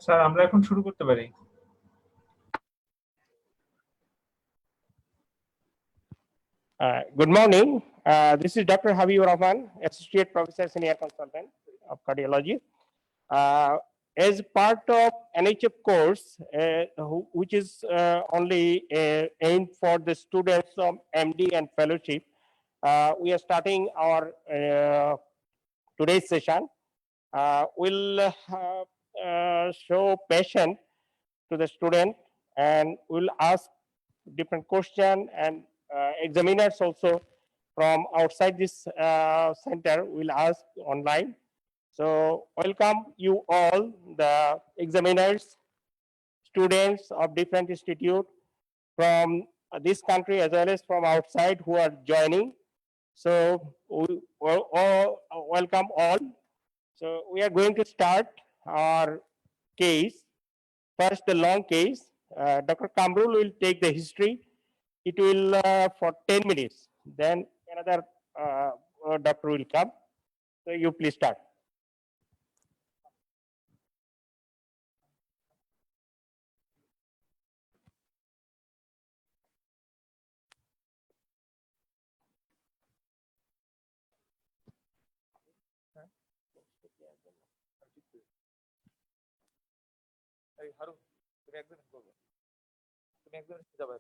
Sir আমরা এখন শুরু করতে পারি। Good morning. This is Dr. Habibur Rahman, Associate Professor, Senior Consultant of Cardiology. As part of NHF course, which is only aimed for the students of MD and fellowship, we are starting our today's session. We'll show patient to the student and we'll ask different question and examiners also from outside this center will ask online. So welcome you all, the examiners, students of different institute from this country as well as from outside who are joining. So welcome all. So we are going to start our case. First, the long case. Dr. Kamrul will take the history. It will for 10 minutes. Then another doctor will come. So you please start. এই হারুন, তুমি একজন করবে, তুমি একজন যাবে।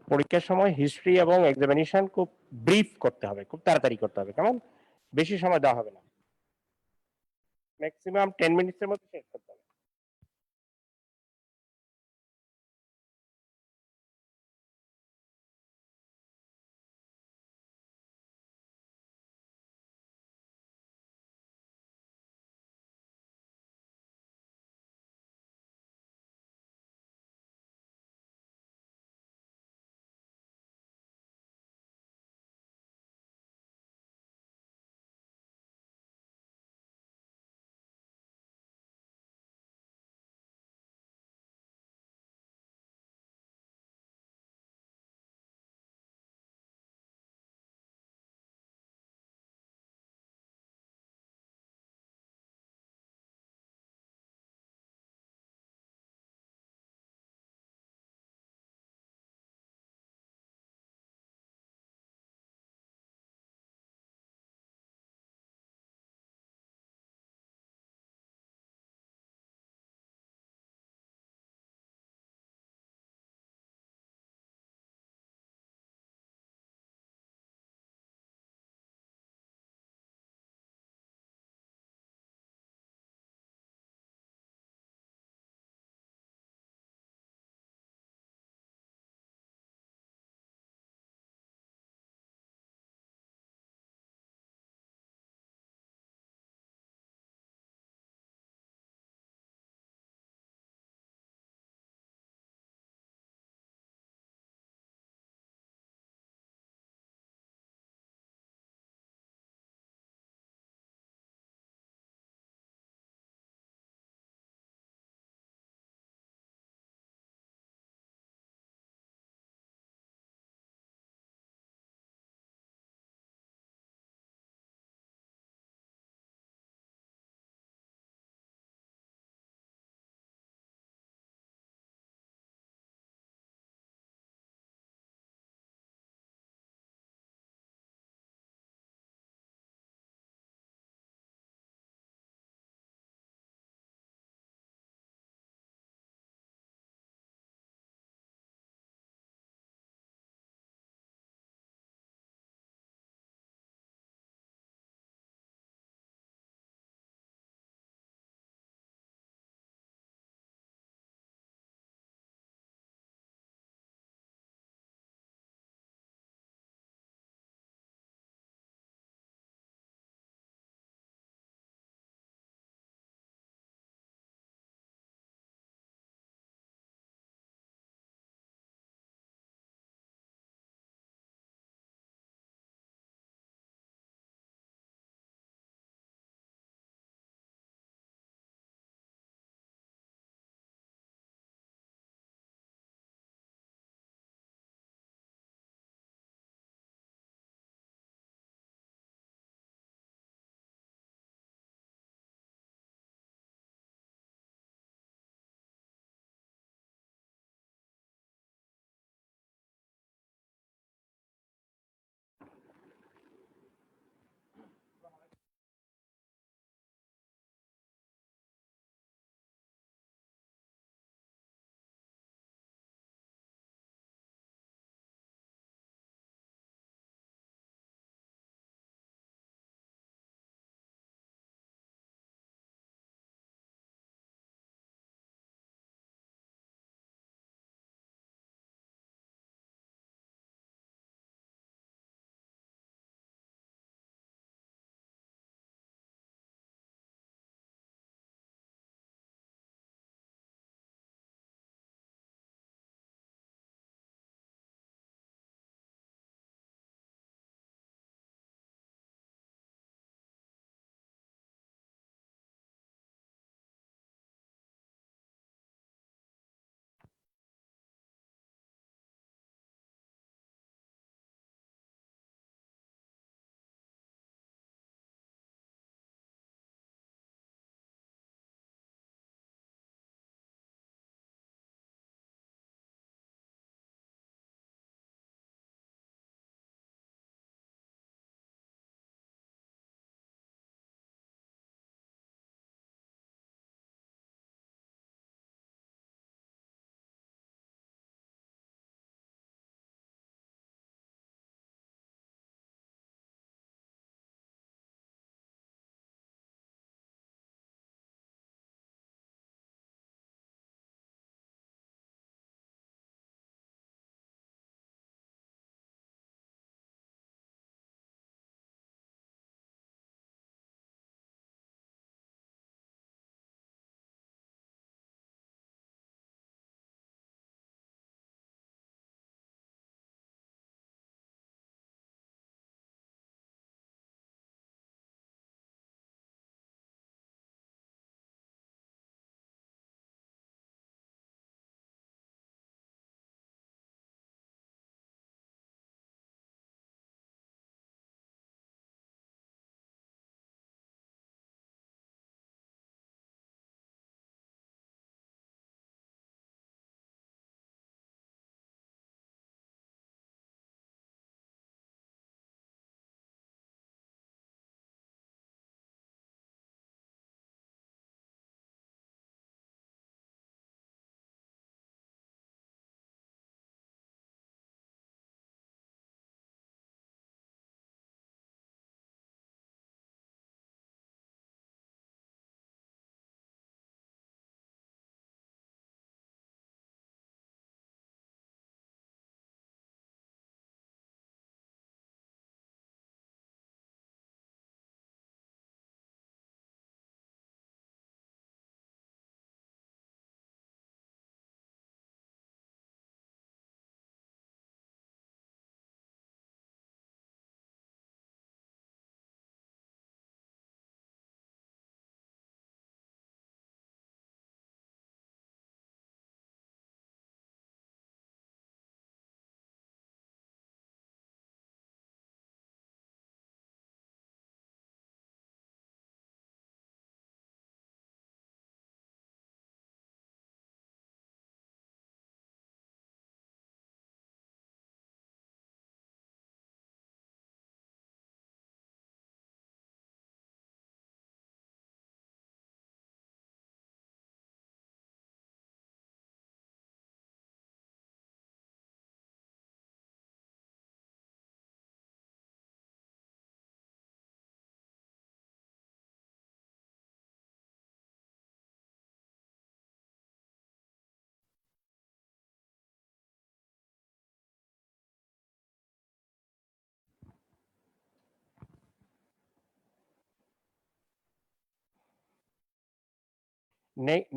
পরীক্ষার সময় history এবং এক্সামিনেশন খুব ব্রিফ করতে হবে, খুব তাড়াতাড়ি করতে হবে, কেমন? বেশি সময় দেওয়া হবে না, ম্যাক্সিমাম 10 মিনিটের মধ্যে শেষ করতে হবে।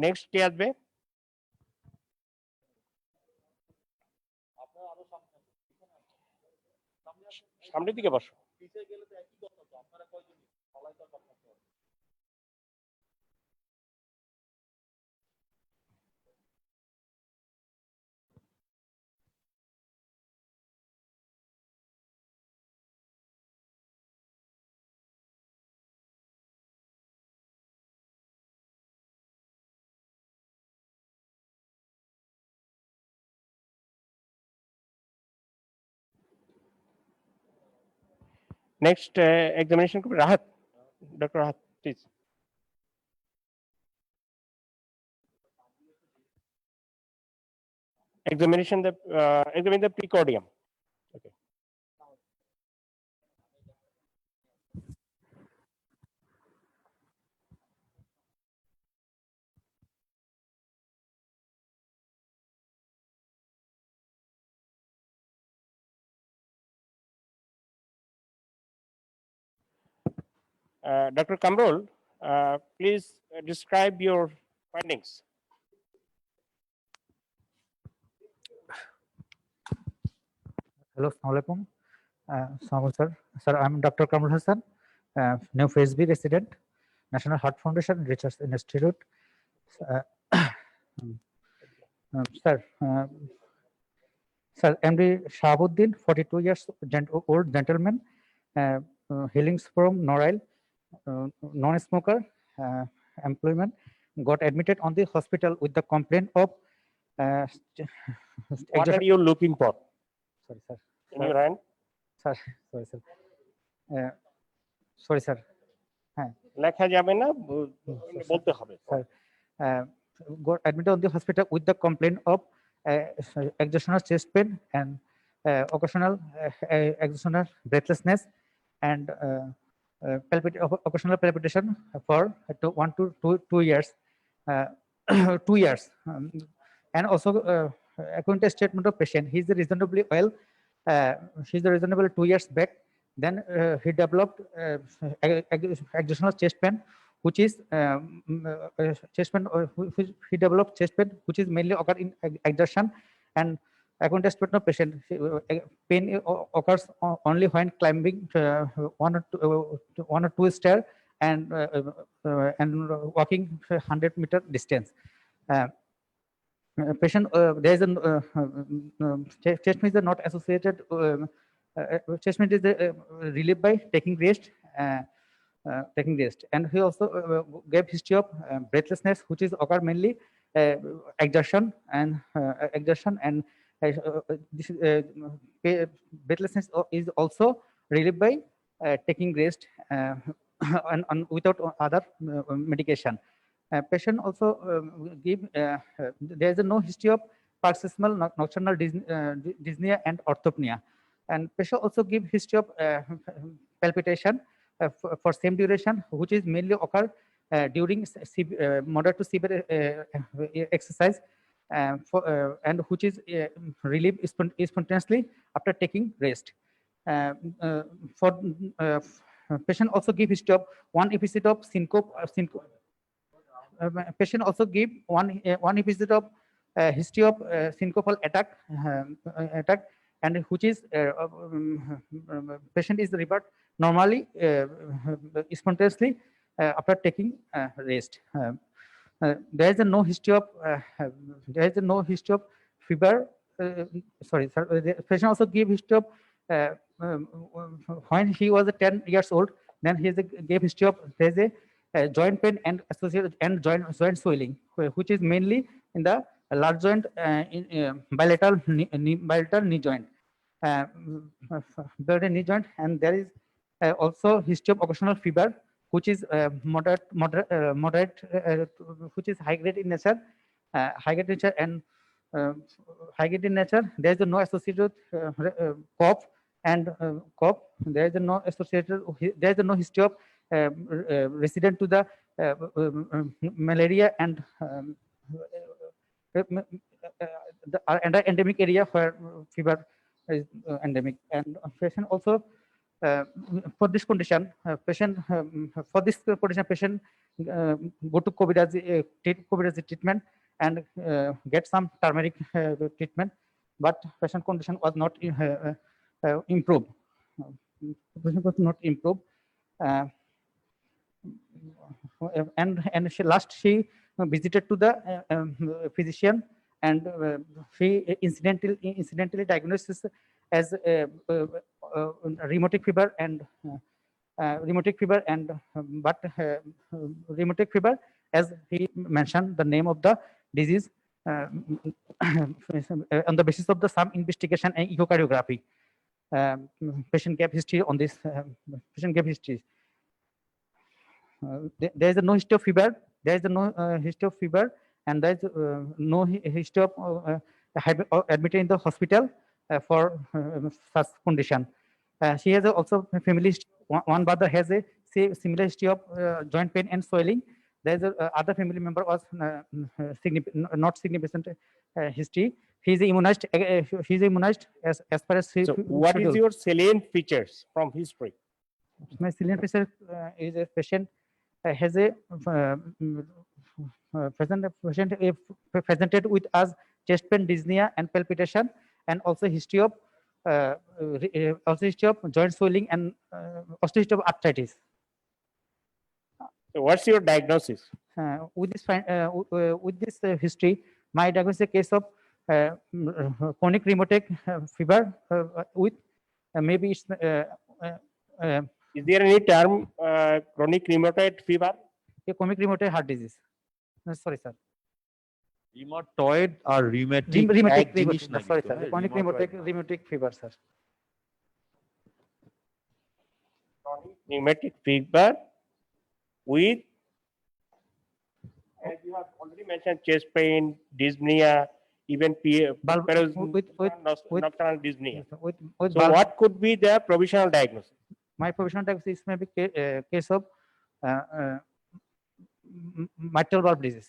Next কে আসবে? আপনারা আরো সামনে আসুন, পিছনে আসুন। সামনে আসুন, সামনের দিকে বসো। পিছিয়ে গেলে তো একই কথা, তো আপনারা কয়জন সবাই তো আপনার তো Next examination করবে Rahat, Dr. Rahat, please. Examine the precordium. Okay. Dr. Kamrul, please describe your findings. Hello, Assalamualaikum. Sir. Sir, I'm Dr. Kamrul Hassan, new FSB resident, National Heart Foundation Research Institute. Uh, Sir, Sir, MD Shahabuddin, 42 years old gentleman, hailings from Norail, non-smoker, employment, got admitted on the hospital with the complaint of What are you looking for sorry, sir. in your hand? Sir, sorry, sir. Sorry, sir. লেখা যাবে না, বলতে হবে। Sir, got admitted on the hospital with the complaint of exertional chest pain and occasional exertional breathlessness and occasional palpitation for 1 to 2 years. 2 years. And also, according to statement of patient, he's reasonably well. He's reasonable 2 years back. Then he developed exertional chest pain, which is chest pain. Which he developed chest pain, which is mainly occur in exertion. And according to statement of patient, pain occurs only when climbing one or two stairs and walking 100-meter distance. Patient, there is a chest pain is not associated. Chest pain is relieved by taking rest. And he also gave history of breathlessness, which is occur mainly exertion and this breathlessness is also relieved by taking rest and without other medication. Patient also give there is no history of paroxysmal nocturnal dyspnea and orthopnea, and patient also give history of palpitation for same duration, which is mainly occur during moderate to severe exercise, and which is relieved spontaneously after taking rest. For patient also give history of one episode of syncope. Patient also give one episode of history of syncopal attack, and which is patient is revert normally spontaneously after taking rest. There is no history of fever. Sorry, sir. The patient also give history of when he was 10 years old. Then he gave history of there is a joint pain and associated and joint swelling, which is mainly in the large joint in bilateral knee joint, bilateral knee joint, and there is also history of occasional fever, which is moderate, which is high grade in nature, and high grade in nature. There is no associated cough and cough. There is no associated. There is no history of resident to the malaria and the endemic area where fever is endemic. And patient also For this condition, patient go to COVID treatment and get some turmeric treatment, but patient condition was not improved. Patient was not improved. And she visited to the physician, and she incidentally diagnosed as rheumatic fever and rheumatic fever, as he mentioned the name of the disease on the basis of the some investigation and echocardiography. Patient gave history on this. Patient gave history. There is no history of fever. There is no history of fever, and there is no history of admitted in the hospital for such condition. She has also a family history. One brother has a similar history of joint pain and swelling. There is other family member was not significant history. He is immunized. He is immunized as far as. So what is your salient features from history? My salient feature is a patient has a presented with us chest pain, dyspnea, and palpitation, and also history of joint swelling and also history of arthritis. So what's your diagnosis? With this history, my diagnosis is a case of chronic rheumatic fever with maybe it's. Is there any term chronic rheumatoid fever? A chronic rheumatoid heart disease. Sorry, sir. Rheumatoid আর rheumatic এক জিনিস না, Sorry, কিন্তু, sir. হ্যাঁ, Chronic rheumatoid না। rheumatic fever, sir. Chronic rheumatic fever with, as you have already mentioned, chest pain, dyspnea, even nocturnal dyspnea. With So what could be the provisional diagnosis? my provisional diagnosis may be case of mitral valve disease.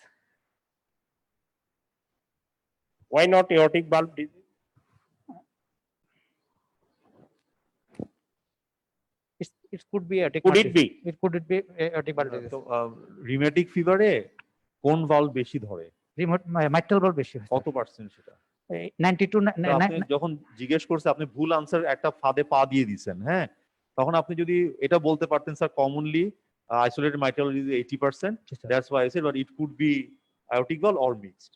Why not aortic valve disease? It could be aortic Could valve it disease. be? It could be aortic valve disease. তো rheumatic ফিভারে কোন valve বেশি ধরে, Mitral valve বেশি হয়, কত percent সেটা? 92 তো আপনি যখন জিজ্ঞেস করছে আপনি ভুল আনসার একটা ফাঁদে পা দিয়ে দিয়েছেন, হ্যাঁ, তখন আপনি যদি এটা বলতে পারতেন sir commonly isolated mitral is 80%, that's why I said, but it could be aortic valve or mixed.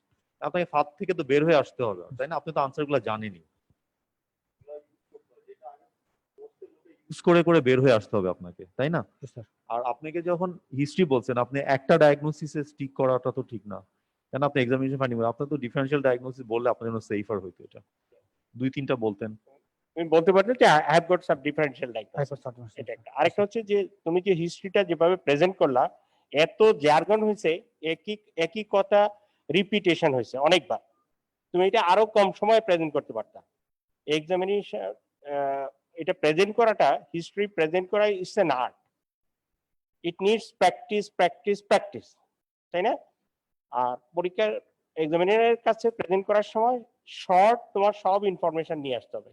আপনাকে ফাঁদ থেকে তো বের হয়ে আসতে হবে, তাই না? আপনি তো আনসারগুলো জানেনই, ইউজ করে করে বের হয়ে আসতে হবে আপনাকে, তাই না? আর আপনাকে যখন হিস্ট্রি বলছেন, আপনি একটা ডায়াগনোসিসে স্টিক করাটা তো ঠিক না, কেন? আপনি এক্সামিনেশন ফাইন্ডিং আপনার তো ডিফারেন্সিয়াল ডায়াগনোসিস বললে আপনার জন্য সেফার হইতো, এটা দুই তিনটা বলতেন। তুমি বলতে পারবে যে I have got sub differential diagnosis. এটা একটা। আরেকটা হচ্ছে যে তুমি যে হিস্ট্রিটা যেভাবে প্রেজেন্ট করলা, এত জার্গন হয়েছে, একই কথা রিপিটেশন হয়েছে অনেকবার। তুমি এটা আরো কম সময়ে প্রেজেন্ট করতে পারতা। এক্সামিনেশন এটা প্রেজেন্ট করাটা, হিস্ট্রি প্রেজেন্ট করা is an art. It needs practice practice practice, তাই না? আর পরীক্ষার এক্সামিনারের কাছে প্রেজেন্ট করার সময় শর্ট তোমার সব ইনফরমেশন নিয়ে আসতে হবে,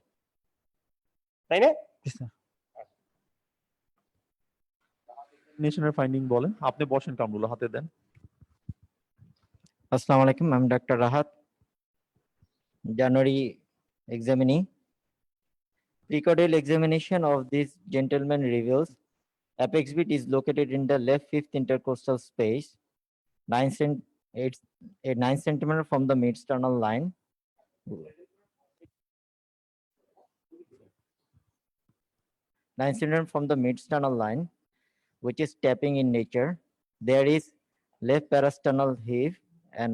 তাই না? নেশনের ফাইন্ডিং বলেন, আপনি বসেন, কামরুল হাতে দেন। Assalamu alaikum. I'm Dr. Rahat. January examinee. Precordial examination of this gentleman reveals apex bit is located in the left fifth intercostal space, 9 centimeter from the mid-sternal line. 9 centimeter from the mid-sternal line, which is tapping in nature. There is left parasternal heave and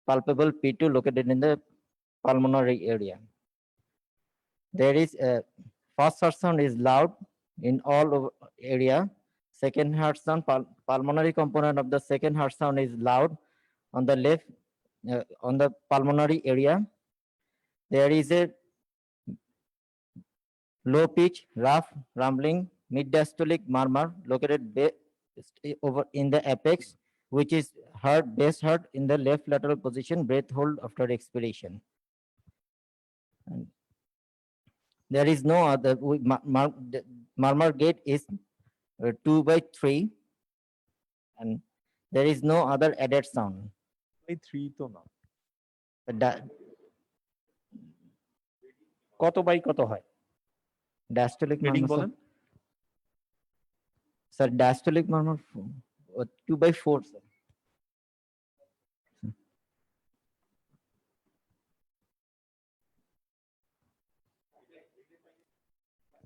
palpable P2 located in the pulmonary area. There is a first heart sound is loud in all over area. Second heart sound, pulmonary component of the second heart sound is loud on the left, on the pulmonary area. There is a low pitch, rough, rumbling, mid-diastolic murmur located over in the apex, which is heard, best heard in the left lateral position, breath hold after expiration. And there is no other, murmur gate is 2/3, and there is no other added sound. এই 3 তো না। The di- কত by কত হয়? diastolic heading murmur, বলেন। sir, diastolic murmur 2/4, sir.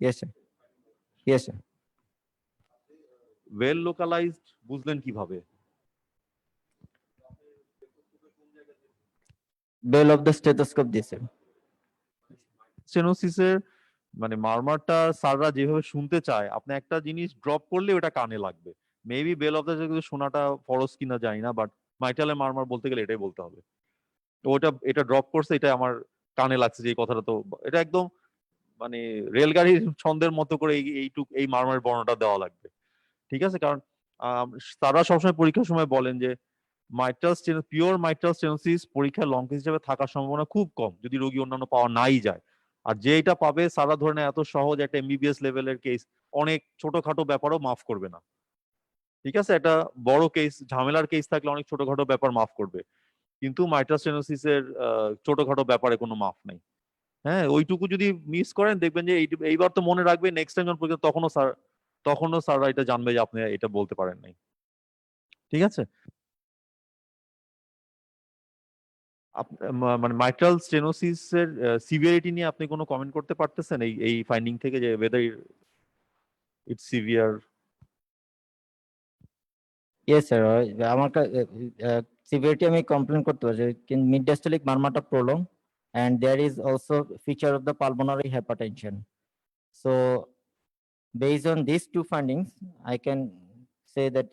Yes, sir. Yes, sir. Well localised বুঝলেন কিভাবে? Bell of the stethoscope, this, sir. স্টেনোসিসের মানে মারমারটা স্যাররা যেভাবে শুনতে চায়, আপনি একটা জিনিস ড্রপ করলে ওটা কানে লাগবে। মেবি বেল অফ দ্য শোনাটা ফরজ কিনা জানি না, বাট মাইটালে মারমার বলতে গেলে এটাই বলতে হবে। তো এটা ড্রপ করছে, এটা আমার কানে লাগছে যে এই কথাটা, তো এটা একদম মানে রেলগাড়ির ছন্দের মতো করে এই মারমারের বর্ণনাটা দেওয়া লাগবে। ঠিক আছে, কারণ তারা সবসময় পরীক্ষার সময় বলেন যে পিওর মাইট্রাল স্টেনোসিস পরীক্ষায় লং কেস হিসেবে থাকার সম্ভাবনা খুব কম যদি রোগী অন্যান্য পাওয়া নাই যায়। আর যেটা পাবে সারা ধরনের এত সহজ একটা এমবিবিএস লেভেলের কেস অনেক ছোটখাটো ব্যাপারও মাফ করবে না। ঠিক আছে, একটা বড় কেস ঝামেলার কেস থাকলে অনেক ছোটখাটো ব্যাপার মাফ করবে, কিন্তু মাইট্রাল স্টেনোসিসের ছোটখাটো ব্যাপারে কোনো মাফ নাই। হ্যাঁ, ওইটুকু যদি মিস করেন দেখবেন যে এইবার তো মনে রাখবে, নেক্সট টাইম যখন পরীক্ষা তখনও স্যাররা এটা জানবে যে আপনি এটা বলতে পারেন নাই। ঠিক আছে, মানে মাইট্রাল স্টেনোসিসের সিভিয়ারিটি নিয়ে আপনি কোনো কমেন্ট করতে পারতেছেন এই ফাইন্ডিং থেকে, যে whether it's severe? Yes, sir. আমার severity আমি কমপ্লেন করতে পারি, কিন্তু mid diastolic murmurটা prolonged, and there is also feature of the pulmonary hypertension. So based on these two findings, I can say that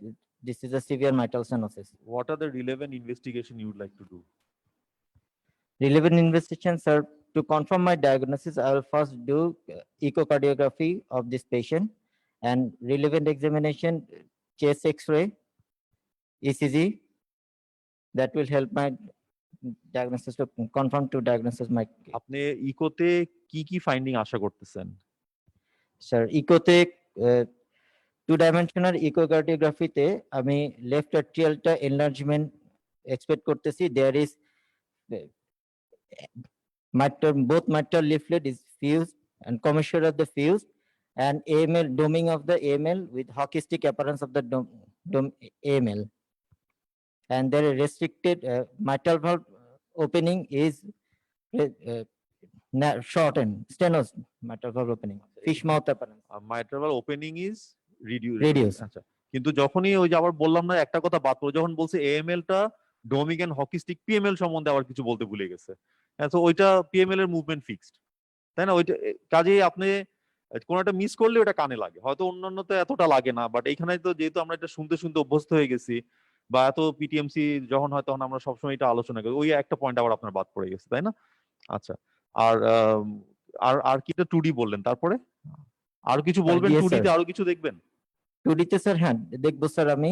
this is a severe mitral stenosis. What are the relevant investigation you would like to do? Relevant investigations, sir, to confirm my diagnosis, I will first do echocardiography of this patient, and relevant examination, chest X-ray, ECG, that will help my diagnosis to confirm to diagnosis my. আপনি ইকোতে কি কি finding আশা করতেছেন? Sir, echoতে 2-dimensional echocardiography তে আমি left atrialটা enlargement expect করতেছি. There is both mitral leaflet is fused and commissure of the fused, and AML doming of the AML with hockey stick appearance of the AML, and there is restricted mitral valve opening is shortened, stenos mitral valve opening, fish mouth appearance. Mitral opening is Reduced. Reduce. আচ্ছা, কিন্তু যখনই ওই যে আবার বললাম না একটা কথা বাদ পড়ে, যখন বলছে এএমএল টা ডোমিক এন্ড হকি স্টিক, পিএমএল সম্বন্ধে আবার কিছু বলতে ভুলে গেছে। তো ওইটা পিএমএল এর মুভমেন্ট ফিক্সড, তাই না? ওইটা কাজেই আপনি কোন একটা মিস করলে ওটা কানে লাগে, হয়তো অন্যান্য তো এতটা লাগে না, বাট এখানে তো যেহেতু আমরা এটা শুনতে শুনতে অভ্যস্ত হয়ে গেছি, বা এত পিটিএমসি যখন হয় তখন আমরা সবসময় এটা আলোচনা করি, ওই একটা পয়েন্ট আবার আপনার বাদ পড়ে গেছে, তাই না? আচ্ছা, আর আর কিটা 2D বললেন, তারপরে আর কিছু বলবেন? Yes, 2D sir. তে আরো কিছু দেখবেন? 2D তে স্যার হ্যাঁ দেখবো স্যার, আমি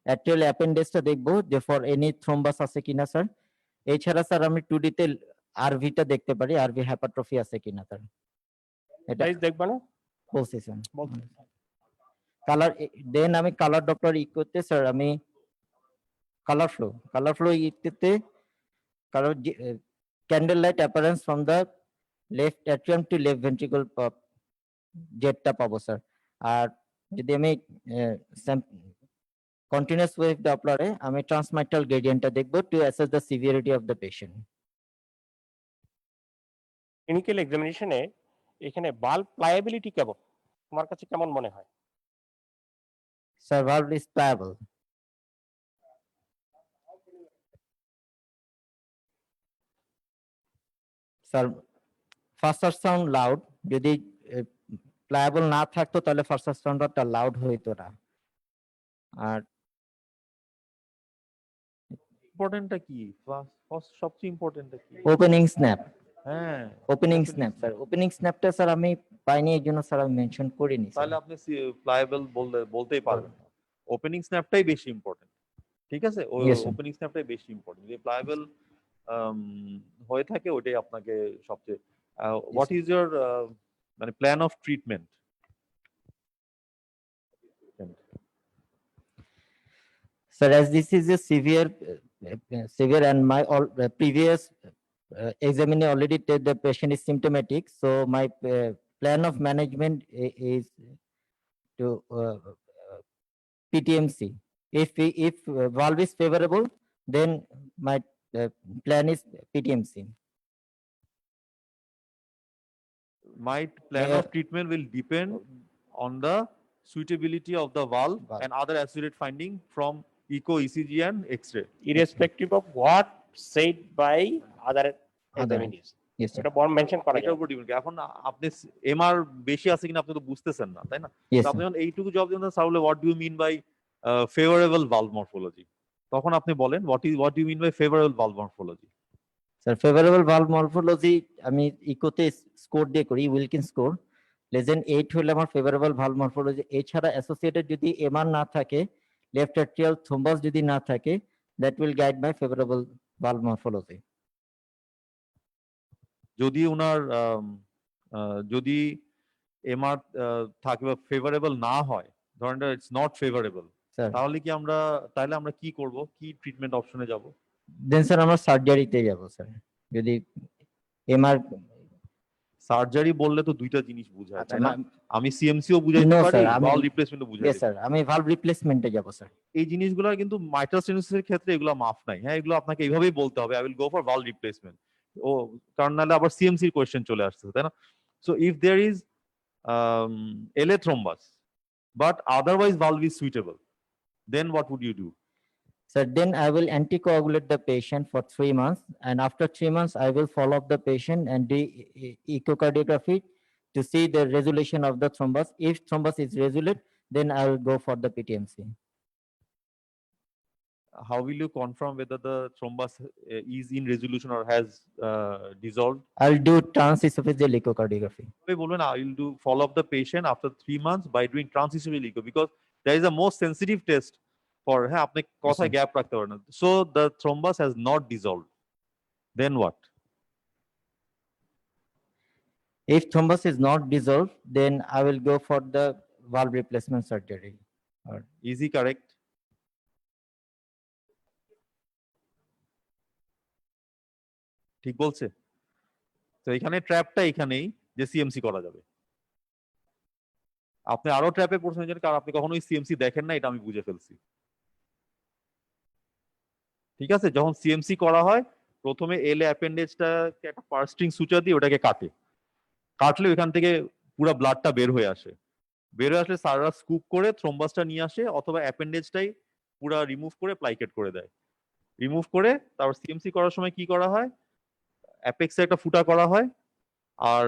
অ্যাট্রিয়াল অ্যাপেন্ডেক্সটা দেখবো যে ফর এনি থ্রোম্বাস আছে কিনা স্যার। এছাড়া স্যার আমি 2D তে আরভিটা দেখতে পারি, আরভি হাইপারট্রফি আছে কিনা স্যার, এটা সাইজ দেখবা না? বলছি স্যার। বলতে কালার, দেন আমি কালার ডপলার করতে স্যার আমি কালার ফ্লো ইতে colour candle light appearance from the left atrium to left ventricle জেটটা পাবো স্যার। আর যদি আমি কন্টিনিউয়াস ওয়েভ ডপলারে আমি ট্রান্সমাইট্রাল গ্রেডিয়েন্টটা দেখবো to assess the severity of the patient. Clinical এক্সামিনেশনে এখানে বাল্ব প্লায়াবিলিটি কেমন, তোমার কাছে কেমন মনে হয়? Sir valve is pliable. Sir first sound loud, যদি প্লায়াবল না থাকতো তাহলে ফার্স্ট সাউন্ডটা লাউড হইতো না। আর ইম্পর্টেন্টটা কি? ফার্স্ট সবচেয়ে ইম্পর্টেন্টটা কি? ওপেনিং স্ন্যাপ, হ্যাঁ, ওপেনিং স্ন্যাপ স্যার, ওপেনিং স্ন্যাপটা স্যার আমি পাইনি, এই জন্য স্যার আমি মেনশন করিনি স্যার। তাহলে আপনি প্লায়েবল বলতেই পারবেন না। ওপেনিং স্ন্যাপটাই বেশি ইম্পর্টেন্ট। ঠিক আছে, ওই Yes, sir. ওপেনিং স্ন্যাপটাই বেশি ইম্পর্টেন্ট। যে প্লায়েবল হয়ে থাকে ওইটাই আপনাকে সবচেয়ে। হোয়াট ইজ ইওর মানে plan of treatment? Sir, as this is a severe and my previous examiner already said the patient is symptomatic, so my plan of management is to PTMC. If valve is favorable, then my plan is PTMC. My plan Yeah. of treatment will depend on the suitability of the valve Valve. and other associated finding from echo, ECG, and X-ray. Irrespective of what said by other Other- examinees. Yes, sir. এটা বড় mention করা এটার যায়। উপর depend এখন আপনি MR বেশি আছে কিনা আপনি তো বুঝতেছেন না, তাই না? Yes, তো আপনি sir. যখন এইটুকু জব দিন তাহলে what do you mean by favourable valve morphology, তখন আপনি বলেন what do you mean by favourable valve morphology. Sir, favorable valve morphology আমি ইকোতে স্কোর দিয়ে করি, উইলকিন স্কোর লেস দেন 8 হলে আমার ফেভারেবল ভালভ মরফোলজি। এছাড়া অ্যাসোসিয়েটেড যদি এমআর না থাকে, লেফট অ্যাট্রিয়াল থ্রোম্বাস যদি না থাকে, that will guide my favourable valve morphology. যদি ওনার যদি এমআর থাকে বা ফেভারেবল না হয়, ধরেন ইটস নট ফেভারেবল, স্যার তাহলে আমরা কি করব, কি ট্রিটমেন্ট অপশনে যাব? দেন স্যার আমরা সার্জারিতে যাব স্যার। যদি এমআর সার্জারি বললে তো দুইটা জিনিস বোঝায়, আচ্ছা তাই না? আমি সিএমসিও বুঝাইতে No, পারি, sir, আমি- ভালভ রিপ্লেসমেন্টও বুঝাইতে ইয়েস স্যার, আমি ভালভ রিপ্লেসমেন্টে যাব স্যার। এই জিনিসগুলো কিন্তু মাইট্রাল স্টেনোসিসের ক্ষেত্রে এগুলো মাফ নাই। হ্যাঁ, এগুলো আপনাকে এইভাবেই বলতে হবে, I will go for valve replacement. ও কারণ নাহলে আবার সিএমসির কোয়েশ্চেন চলে আসছে, তাই না? So if there is LA thrombus but otherwise valve is suitable, then what would you do? Sir, then I will anticoagulate the patient for 3 months, and after 3 months, I will follow up the patient and do echocardiography to see the resolution of the thrombus. If thrombus is resolute, then I will go for the PTMC. How will you confirm whether the thrombus is in resolution or has dissolved? I'll do transesophageal echocardiography. We বলবেন I will do follow up the patient after 3 months by doing transesophageal echo, because there is a most sensitive test for, হ্যাঁ, আপনি কথায় sir. Gap রাখতে পারেন না। So the thrombus has not dissolved, then what? If thrombus is not dissolved, then I will go for the valve replacement surgery. Is he correct? ঠিক বলছে? তো এখানে ট্র্যাপটা এখানেই যে সিএমসি করা যাবে। আপনি আরো ট্র্যাপে পড়ছেন কারণ আপনি কখনোই সিএমসি দেখেন না, এটা আমি বুঝে ফেলছি। ঠিক আছে, যখন সিএমসি করা হয় প্রথমে এলে অ্যাপেন্ডেজটাকে একটা পার্স্ট্রিং সুচার দিয়ে ওটাকে কাটলে ওখান থেকে পুরো ব্লাডটা বের হয়ে আসে। বের হয়ে আসলে সাররা স্কুপ করে থ্রোম্বাসটা নিয়ে আসে, অথবা অ্যাপেন্ডেজটাই পুরো রিমুভ করে প্লাইকেট করে দেয়। রিমুভ করে তারপর সিএমসি করার সময় কি করা হয়, অ্যাপেক্সে একটা ফুটা করা হয়, আর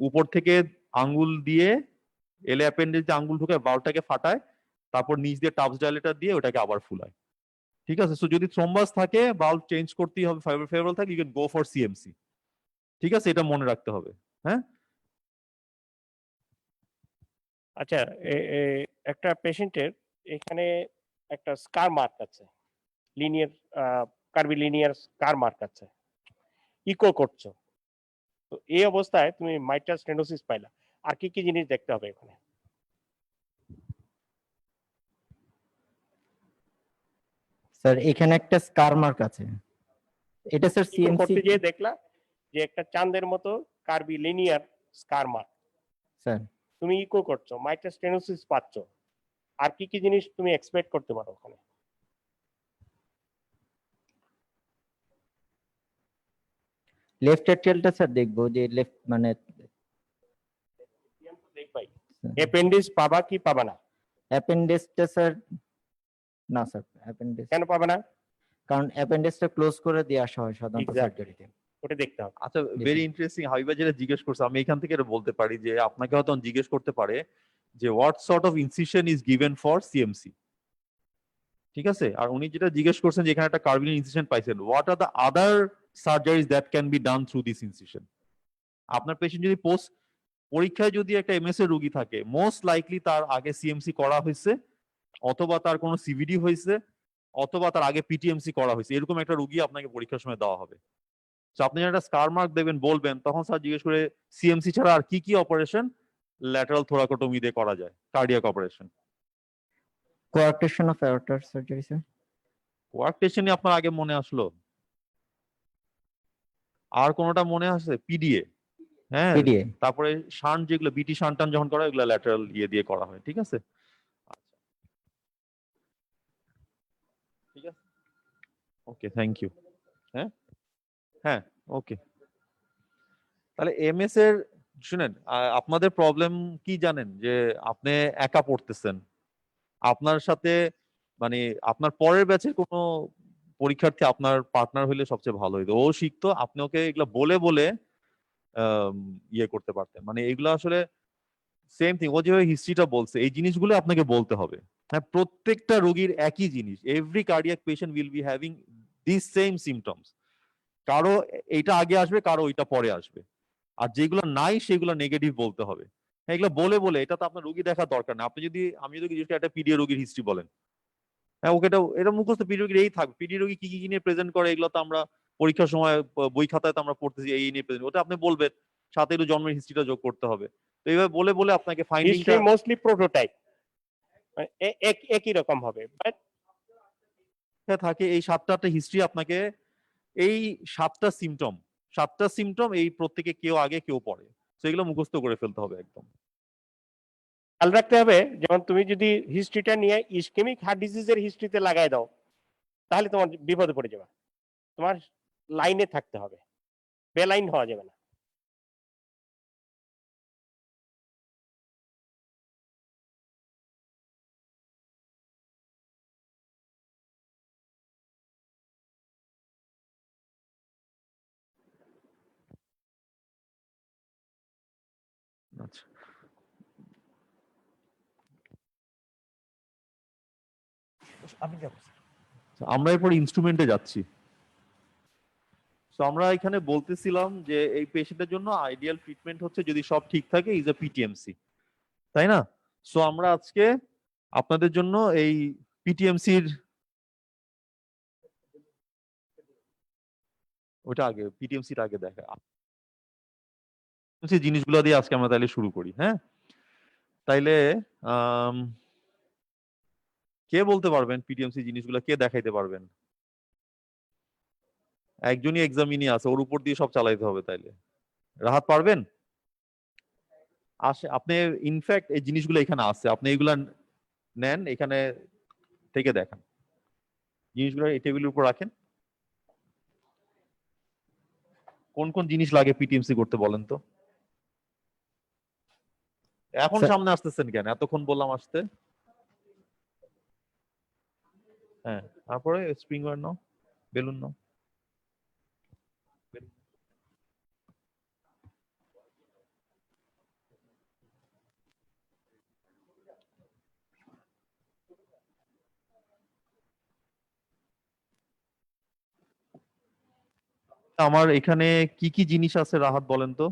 উপর থেকে আঙ্গুল দিয়ে এলে অ্যাপেন্ডেজ আঙ্গুল ঢুকে বাল্বটাকে ফাটায়, তারপর নিচ দিয়ে টাপস ডাইলেটর দিয়ে ওটাকে আবার ফুলায়। ঠিক আছে, সো যদি থ্রোম্বাস থাকে বাল্ব চেঞ্জ করতেই হবে, ফেভারেবল থাকে you can go for CMC. ঠিক আছে, এটা মনে রাখতে হবে। হ্যাঁ, আচ্ছা, একটা পেশেন্টের এখানে একটা স্কার মার্ক আছে, লিনিয়ার কার্ভিলিনিয়ার স্কার মার্ক আছে, ইকো করছো, তো এই অবস্থায় তুমি মাইট্রাল স্টেনোসিস পাইলা, আর কি কি জিনিস দেখতে হবে এখানে? স্যার এখানে একটা স্কার মার্ক আছে, এটা স্যার ইকো সিএমসি। করতে গিয়ে দেখলা যে একটা চাঁদের মতো কার্ভিলিনিয়ার স্কার মার্ক, স্যার তুমি ইকো করছো, মাইট্রাল স্টেনোসিস পাচ্ছ, আর কি কি জিনিস তুমি এক্সপেক্ট করতে পারো ওখানে? লেফট অ্যাট্রিয়ালটা স্যার দেখবো, যে লেফট মানে দেখবাই অ্যাপেন্ডিক্স পাবা কি পাবা না? অ্যাপেন্ডিক্সটা স্যার না স্যার, অ্যাপেন্ডিক্স কেন পাবে না? কারণ অ্যাপেন্ডিক্সটা ক্লোজ করে দিয়ে আসা হয় সাধারণত Exactly. সার্জারিতে। ওটা দেখতে হবে। আচ্ছা, ভেরি ইন্টারেস্টিং। হাবিবা যেটা জিজ্ঞেস করছে আমি এখান থেকে এটা বলতে পারি যে আপনাকে হয়তো জিজ্ঞেস করতে পারে যে what sort of incision is given for CMC. ঠিক আছে, আর উনি যেটা জিজ্ঞেস করছেন যে এখানে একটা কার্ভিলিন ইনসিশন পাইছেন, what are the other surgeries that can be done through this incision. আপনার পেশেন্ট যদি পরীক্ষায় যদি একটা এমএস এর রোগী থাকে, মোস্ট লাইকলি তার আগে সিএমসি করা হয়েছে, অথবা তার কোনো সিভিডি হয়েছে, অথবা তার আগে পিটিএমসি করা হয়েছে, এরকম একটা রোগী আপনাকে পরীক্ষার সময় দেওয়া হবে। তো আপনি যখন একটা স্কার মার্ক দেবেন বলবেন, তখন স্যার জিজ্ঞেস করে সিএমসি ছাড়া আর কি কি অপারেশন ল্যাটারাল থোরাকোটমি দিয়ে করা যায়, cardiac operation. Coarctation of aorta surgery, sir. কোয়ার্কটেশনই আপনার আগে মনে আসলো? আর কোনোটা মনে আছে? পিডিএ, হ্যাঁ, PDA. তারপরে শান্ট, যেগুলো বিটি শান্ট টান যখন করা হয় এগুলো ল্যাটারাল ইয়ে দিয়ে করা হয়, ঠিক আছে? আচ্ছা, ঠিক আছে, ওকে, থ্যাংক ইউ। হ্যাঁ হ্যাঁ, ওকে। তাহলে এমএস এর শুনেন, আপনাদের প্রবলেম কি জানেন? যে আপনি একা পড়তেছেন, আপনার সাথে মানে আপনার পরের ব্যাচের কোনো পরীক্ষার্থী আপনার পার্টনার হইলে সবচেয়ে ভালো হইতো। ও শিখতো, আপনি ওকে এগুলা বলে বলে ইয়ে করতে পারতেন। মানে এগুলো আসলে সেম থিং, ও যেভাবে হিস্ট্রিটা বলছে এই জিনিসগুলো আপনাকে বলতে হবে। হ্যাঁ, প্রত্যেকটা রোগীর একই জিনিস, every cardiac patient will be having this same symptoms. কারো এইটা আগে আসবে, কারো ওইটা পরে আসবে, আর যেগুলো নাই সেগুলো নেগেটিভ বলতে হবে। হ্যাঁ, এগুলো বলে বলে এটা তো আপনার রোগী দেখার দরকার না। আপনি যদি, আমি যদি একটা পিডিএ রোগীর হিস্ট্রি বলেন, হ্যাঁ, ওকে এটা মুখস্থ পিডি রোগীর এই থাকবে, পিডি রোগী কি কি নিয়ে প্রেজেন্ট করে এগুলো তো আমরা পরীক্ষার সময় বই খাতায় তো আমরা পড়তেছি এই নিয়ে প্রেজেন্ট, ওটা আপনি বলবেন, সাথে একটু জন্মের হিস্ট্রিটা যোগ করতে হবে। তো এইভাবে বলে বলে আপনাকে ফাইন্ডিংটা হিস্ট্রি মোস্টলি প্রোটোটাইপ, একই রকম হবে, বাট থাকে। এই 7টা হিস্ট্রি আপনাকে, এই 7টা সিমটম এই প্রত্যেকে কেউ আগে কেউ পরে, তো এগুলো মুখস্থ করে ফেলতে হবে একদম। খেয়াল রাখতে হবে, যেমন তুমি যদি হিস্ট্রিটা নিয়ে ইসকেমিক হার্ট ডিজিজের হিস্ট্রিতে লাগাই দাও, তাহলে তোমার বিপদে পড়ে যাবে। তোমার লাইনে থাকতে হবে, বেলাইন হওয়া যাবে না। আচ্ছা, আমরা এরপর ইনস্ট্রুমেন্টে যাচ্ছি। তো আমরা এখানে বলতেছিলাম যে এই পেশেন্টের জন্য আইডিয়াল ট্রিটমেন্ট হচ্ছে যদি সব ঠিক থাকে ইজ এ পিটিএমসি, তাই না? সো আমরা আজকে আপনাদের জন্য এই পিটিএমসির, ওটা আগে, পিটিএমসির আগে দেখা জিনিসগুলো দিয়ে আজকে আমরা তাইলে শুরু করি। হ্যাঁ, তাইলে কে বলতে পারবেন পিটিএমসি জিনিসগুলো, কে দেখাইতে পারবেন? একজনই এক্সামিনি আছে, ওর উপর দিয়ে সব চালাইতে হবে, তাইলে রাহাত পারবেন? আসে, আপনি ইনফ্যাক্ট এই জিনিসগুলো এখানে আছে, আপনি এগুলা নেন, এখানে থেকে দেখান, জিনিসগুলো এই টেবিলের উপর রাখেন। কোন কোন জিনিস লাগে পিটিএমসি করতে বলেন তো? এখন স্যার- সামনে আসতেছেন কেন? এতক্ষণ বললাম আসতে। হ্যাঁ, তারপরে স্প্রিং ওয়্যার নাও, বেলুন নাও। আমার এখানে কি কি জিনিস আছে রাহাত বলেন তো?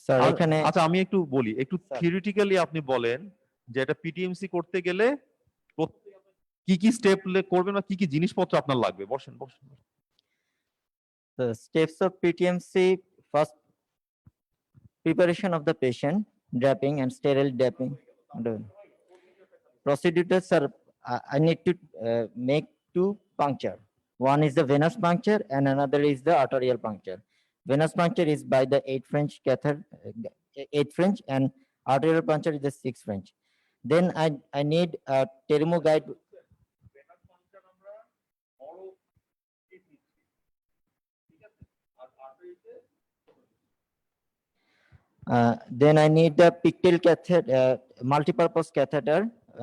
স্যার আর এখানে আচ্ছা, আমি একটু বলি, একটু স্যার। থিওরিটিক্যালি আপনি বলেন যে এটা পিটিএমসি করতে গেলে কি কি স্টেপ করবেন বা কি কি জিনিসপত্র আপনার লাগবে। বসেন বসেন। the steps of PTMC: first, preparation of the patient, draping and sterile draping. Procedures are, I need to make two puncture. One is the venous puncture and another is the arterial puncture. Venous puncture is by the 8 French catheter, 8 French, and arterial puncture is the 6 French. Then I need a Terumo guide. Then I need the pictal catheter, multipurpose catheter,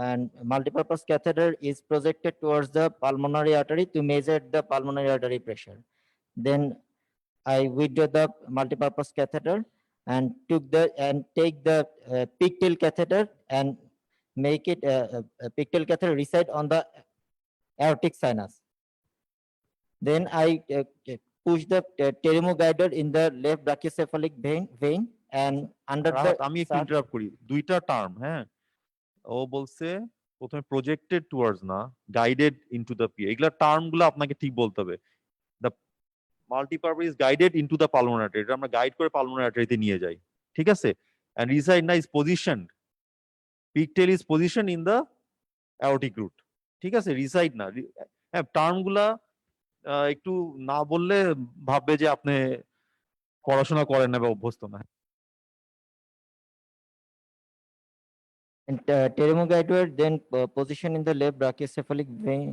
and multipurpose catheter is projected towards the pulmonary artery to measure the pulmonary artery pressure. Then I withdraw the multipurpose catheter and take the pictal catheter and make it pictal catheter reside on the aortic sinus. Then I push the Terumo guider in the left brachiocephalic vein and under Rahat, the আমি একটু interrupt করি, দুইটা term. হ্যাঁ, ও বলছে প্রথমে projected towards না, guided into the P, এগুলা term গুলো আপনাকে ঠিক বলতে হবে। The multipurpose is guided into the pulmonary artery, এটা আমরা গাইড করে পালমোনারি আর্টারিতে নিয়ে যাই, ঠিক আছে? এন্ড রিসাইড না is positioned, pigtail is position in the aortic root, ঠিক আছে, রিসাইড না। হ্যাঁ, টার্ম গুলা একটু না বললে ভাববে যে আপনি পড়াশোনা করেন না বা অভ্যস্ত না। And pterygoidal then position in the left brachiocephalic vein.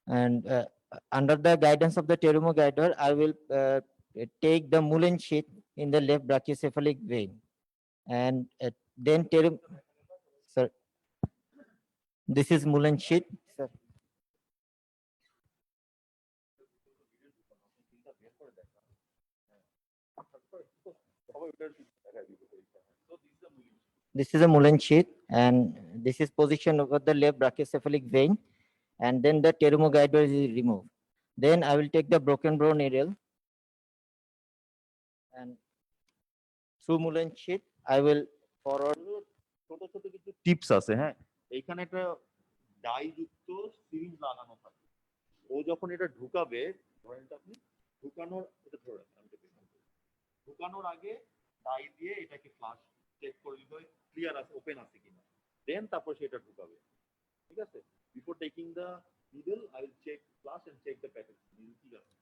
And under the guidance of the pterygoidal, I will take the Mullen sheath in the left brachiocephalic vein. And then sir, this is Mullen sheath, sir. This is a Mullen sheath, and this is positioned over the left brachiocephalic vein, and then the pterygoidal is removed. Then I will take the broken bone needle, and through Mullen sheath, I will forward. ছোট ছোট কিছু tips আছে, হ্যাঁ, এইখানে একটা die যুক্ত syringe লাগানো থাকে। ও যখন এটা ঢুকাবে, ধরেন এটা আপনি ঢুকানোর, এটা ধরে রাখেন, আমি এটা বের করব। ঢুকানোর আগে ডাই দিয়ে এটাকে ফ্লাশ চেক করে নিতে হয় ক্লিয়ার আছে, ওপেন আছে কিনা, দেন তারপর সেটা ঢুকাবে, ঠিক আছে। Before taking the needle I will check flush and check the package, needle ঠিক আছে,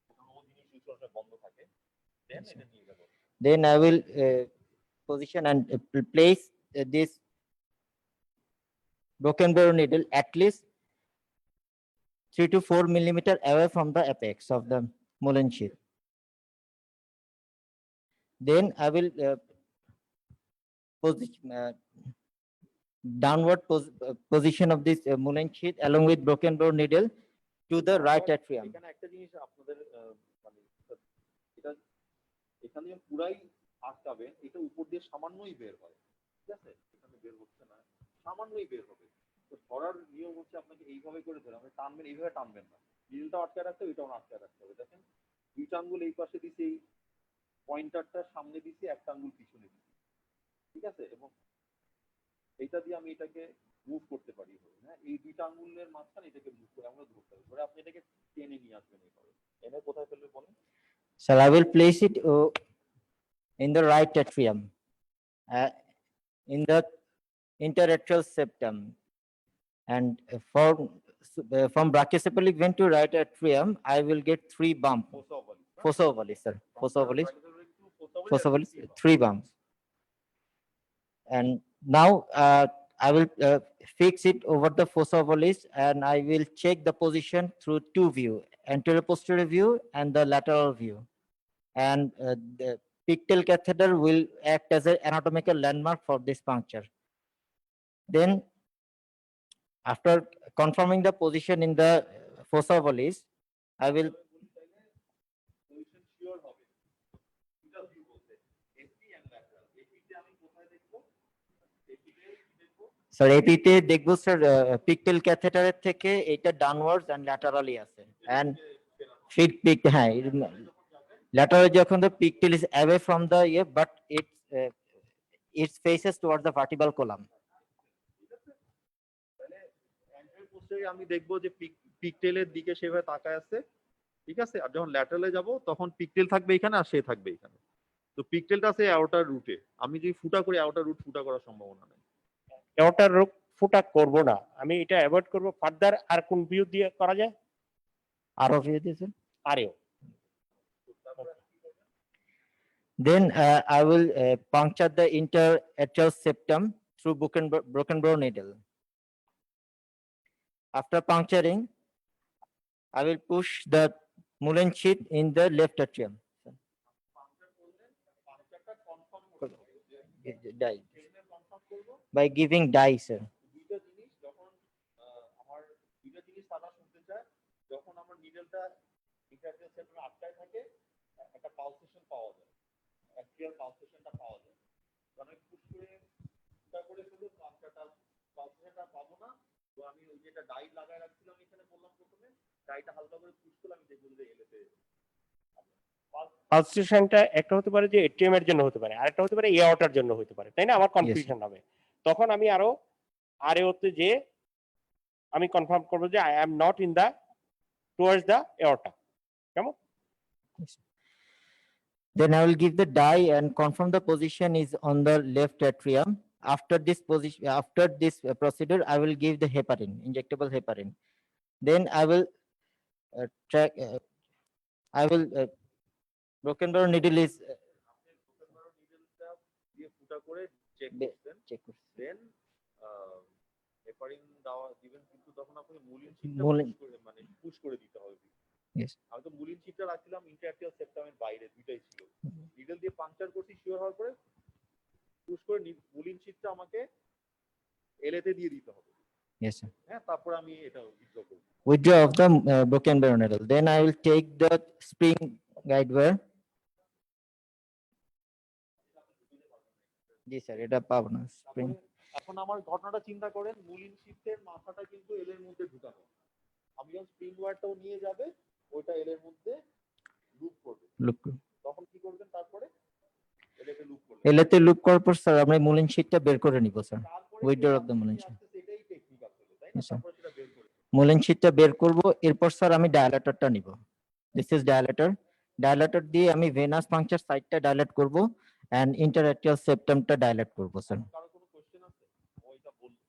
কোনো জিনিস ইউজ করা বন্ধ থাকে, দেন এটা নিয়ে যাব। Then I will position and place this broken bone needle at least 3 to 4 millimeter away from the apex of the Mullen sheath. Then I will downward position of this Mullen sheath along with broken bone needle to the right atrium. এখানে একটা জিনিস আপনাদের মানে এটা এখানে পুরাই আটকাবে, এটা উপর দিয়ে সামান্যই বের হয়, ঠিক আছে, এখানে বের হচ্ছে না, সামান্যই বের হবে। তো ধরার নিয়ম হচ্ছে আপনাকে এইভাবে করে ধরে, আপনি টানবেন, এইভাবে টানবেন না, নীলটা আটকে রাখতে হবে, এটাও আটকে রাখতে হবে। দেখেন দুইটা আঙ্গুল এই পাশে দিছি, এই পয়েন্টারটা সামনে দিছি, একটা আঙ্গুল পিছনে দিছি, ঠিক আছে, এবং এইটা দিয়ে আমি এটাকে মুভ করতে পারি, হ্যাঁ, এই দুইটা আঙ্গুলের মাঝখানে এটাকে মুভ করে আমরা ধরতে হবে, ধরে আপনি এটাকে টেনে নিয়ে আসবেন এইভাবে। এনে কোথায় ফেলবে বলেন? So I will place it in the right atrium, in the interatrial septum, and from brachiocephalic vein to right atrium, I will get 3 bumps. Fossa ovalis, sir. Fossa ovalis. Fossa ovalis, 3 bumps. And now I will fix it over the fossa ovalis, and I will check the position through 2 view, anterior posterior view and the lateral view. And the pigtail catheter will act as an anatomical landmark for this puncture. Then after confirming the position in the fossa ovalis, I will sir এপিতে দেখবো sir pigtail ক্যাথেটারের থেকে এটা downwards and laterally আছে, and fit pick, হ্যাঁ, lateral যখন the pigtail is away from the but it faces towards the vertebral column. আমি দেখবো যে পিকটেলের দিকে সেভাবে তাকায় আছে, ঠিক আছে, আর যখন ল্যাটারালে যাব তখন পিকটেল থাকবে এখানে আর সে থাকবে এখানে। তো পিকটেলটা আছে অ্যাওর্টার রুটে, আমি যদি ফুটা করি অ্যাওর্টার রুট ফুটা করার সম্ভাবনা নেই। অ্যাওর্টার রুট ফুটা করব না, আমি এটা অ্যাভয়েড করব। ফার্দার আর কোন ভিউ দিয়ে করা যায়? আরও ভিউ দিয়েছে। আরও Then I will puncture the interatrial septum through broken bone needle. After puncturing, I will push the Mullen sheath in the left atrium. Dye. By giving dye, sir. দুইটা জিনিস যখন আমার দুইটা জিনিস তারা শুনতে চায়, যখন আমার নিডলটা ইন্টারফেস সেন্টারে আটকায় থাকে একটা পালসেশন পাওয়া যায়, অ্যাক্সিয়াল পালসেশনটা পাওয়া যায়, কারণ পুশ করে ফুটা করে শুধু পালসেশনটা পাবো না। তো আমি ওই যেটা ডাই লাগায় রাখছিলাম এখানে বললাম প্রথমে, ডাইটা হালকা করে পুশ করলে আমি দেখবো যে এলেতে পালসেশনটা একটা হতে পারে যে এটিএম এর জন্য হতে পারে, আরেকটা হতে পারে এয়ারটার জন্য হতে পারে, তাই না? আমার কনফিউশন হবে, তখন আমি আরো আরএওতে যে আমি কনফার্ম করব যে I am not in the towards the এয়ারটা, কেমন? Then I will give the dye and confirm the position is on the left atrium, after this position, after this procedure, I will give the heparin, injectable heparin. Then I will track, I will, broken barrel needle is দিয়ে ফুটা করে check বে- করতেন check করছি। দেন heparin দেওয়া দিবেন, কিন্তু তখন আপনাকে মুলিন শীটটা মুলিন- পুশ করে মানে পুশ করে দিতে হবে। Yes. আমি তো মুলিন শীটটা রাখছিলাম ইন্টারঅ্যাক্টিভ সেপ্টামের বাইরে, দুইটাই ছিল। নিডল দিয়ে পাংচার করছি শিওর হওয়ার পরে পুশ করে মুলিন শীটটা আমাকে এলেতে দিয়ে দিতে হবে। Yes, sir. হ্যাঁ, তারপর আমি এটা উইথড্র করব। Withdraw of the broken barrel needle. Then I will take the spring guide wire. G sir, এটা পাবো না স্প্রিং। এখন আমার ঘটনাটা চিন্তা করেন, মুলিন শীটের মাথাটা কিন্তু এল এর মধ্যে ঢুকানো। আমি যখন স্প্রিং ওয়্যারটাও নিয়ে যাবে, ওইটা এল এর মধ্যে লুপ করবে। লুপ তখন কি করবেন? তারপরে এলএতে লুপ করবেন। এলাতে লুপ করার পর স্যার আমরা মুলিন শীটটা বের করে নিব স্যার। তারপরে Withdraw যে of the আপনি মুলিন নিয়ে শীট। আসতেছে, এটাই টেকনিক আসলে, তাই না? Yes, sir. তারপরে সেটা বের করে মুলিন শীটটা বের করব, এরপর স্যার আমি ডায়ালেটরটা নিব। This is ডায়ালেটর। ডায়ালেটর দিয়ে আমি ভেনাস পাংচার সাইটটা ডায়ালেট করব এন্ড ইন্টারঅ্যাক্টিভ সেপ্টামটা ডায়ালেট করব স্যার। কারো কোনো কোশ্চেন আছে? ওইটা বললো,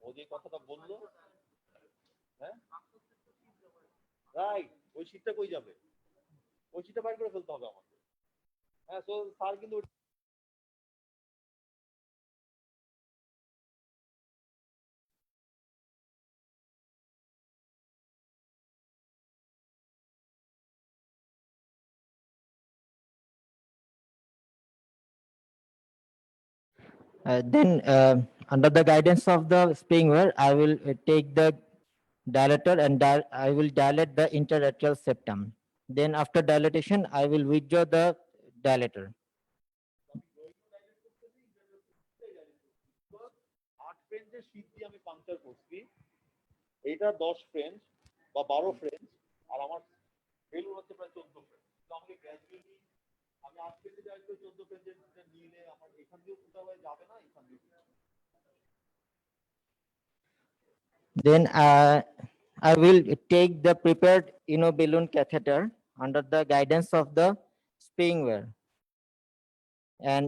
ও যে কথাটা বললো, হ্যাঁ রাইট, ওই শীটটা কই যাবে? ওই শীটটা বাইর করে ফেলতে হবে আমাকে। হ্যাঁ, তো স্যার কিন্তু Then under the guidance of the springware, I will take the dilator and I will dilate the interatrial septum. Then after dilatation, I will withdraw the dilator. 8 ফ্রেঞ্চের sheet দিয়ে আমি পাংচার করছি, এটা 10 ফ্রেঞ্চ বা 12 French, আর আমার balloon হচ্ছে প্রায় 14 French. তো আমাকে গ্র্যাজুয়ালি আমি 8 ফ্রেঞ্চে যাই তো 14 ফ্রেঞ্চের নিলে আমার এখান দিয়েও ফুটা হয়ে যাবে না, এখান দিয়ে Then I will take the prepared balloon catheter under the guidance of the springware. And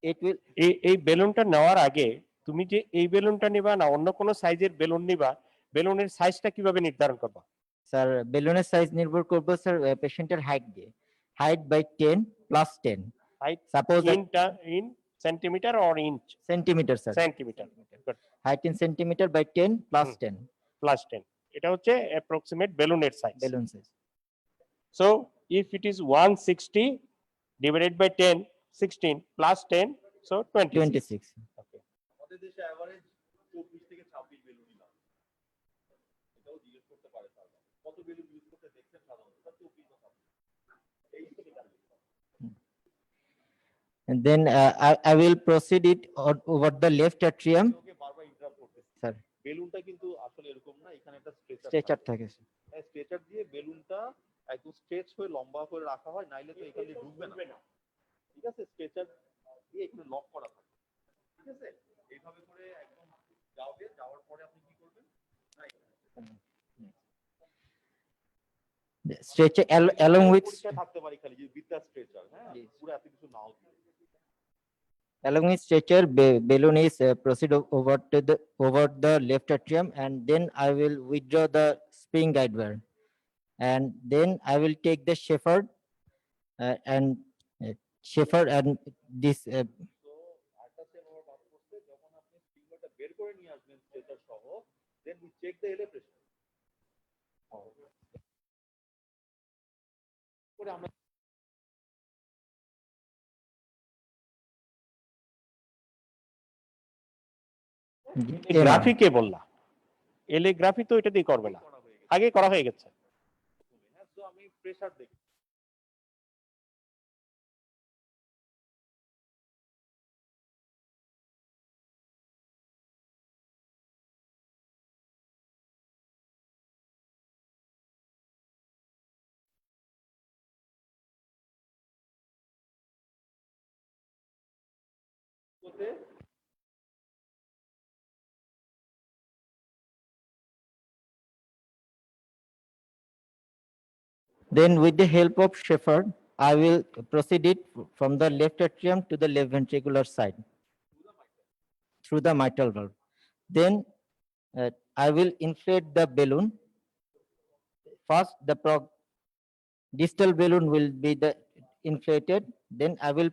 it will, এই বেলুনটা নেওয়ার আগে তুমি যে এই বেলুনটা নিবা না অন্য কোনো সাইজের বেলুন নিবা, বেলুনের সাইজটা কিভাবে নির্ধারণ করবা? স্যার বেলুনের সাইজ নির্ভর করবে স্যার পেশেন্টের হাইট দিয়ে। Height by 10 plus 10। Height Suppose in centimetre or inch? Centimetre sir. Centimetre. Height in centimeter by 10 plus 10 plus 10, এটা হচ্ছে অ্যাপ্রক্সিমেট বেলুনের size. balloon size. So if it is 160 divided by 10, 16 plus 10, so 26। 26. Okay, আমাদের দেশে average 24 থেকে 26 বেলুনই লাগে। এটাও জিজ্ঞেস করতে পারে স্যার, কত বেলুন ইউজ করতে দেখছেন সাধারণত? স্যার 24 বা 26 এই থেকে জানবে। And then I will proceed it over the left atrium. ওকে বারবার ইন্টারাপ্ট করতেছি স্যার বেলুনটা কিন্তু আসলে এরকম না, এখানে একটা স্ট্রেচার থাকে স্যার। স্ট্রেচার দিয়ে বেলুনটা একদম স্ট্রেচ হয়ে লম্বা করে রাখা হয়, নাইলে তো এখানে ঢুকবে না। ঠিক আছে, স্ট্রেচার দিয়ে এখানে লক করা থাকে। ঠিক আছে, এইভাবে করে একদম যাবে, যাওয়ার পরে আপনি কি করবেন? Stretcher along with থাকতে পারি খালি যে বিদ্যা স্ট্রেচার, হ্যাঁ, পুরো এত কিছু নাও দিয়ে। along with stretcher balloon is proceed over the left atrium, and then I will withdraw the spring guide wire, and then I will take the shepherd and this তো আরেকটা স্টেপ আমার বাদ পড়ছে, যখন আপনি স্প্রিংটা বের করে নিয়ে আসবেন স্ট্রেচার সহ, দেন উই চেক দ্য এলে প্রেসার করে আমরা গ্রাফি কে বললা? এলে গ্রাফি তো এটা দিয়ে করবে না, করা হয়ে গেছে। আগে করা হয়ে গেছে। হ্যাঁ, তো আমি প্রেসার দেখি। Then with the help of shepherd, I will proceed it from the left atrium to the left ventricular side. through the mitral valve. Then I will inflate the balloon. First, the distal balloon will be the inflated. Then I will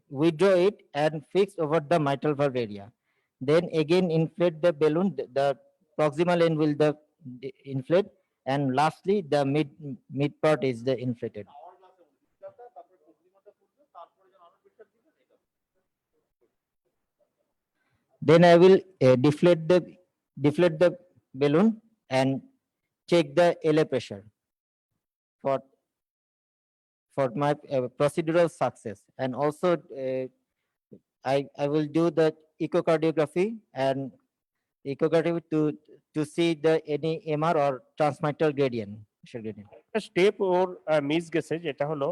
withdraw it and fix over the mitral valve area. Then again inflate the balloon. The proximal end will inflate, and lastly the mid part is the inflated. Then I will deflate the balloon and check the LA pressure for my procedural success. And also I will do the echocardiography and echocardiogram to see the any MR or transmittal gradient. একটা step ওর miss গেছে, যেটা হলো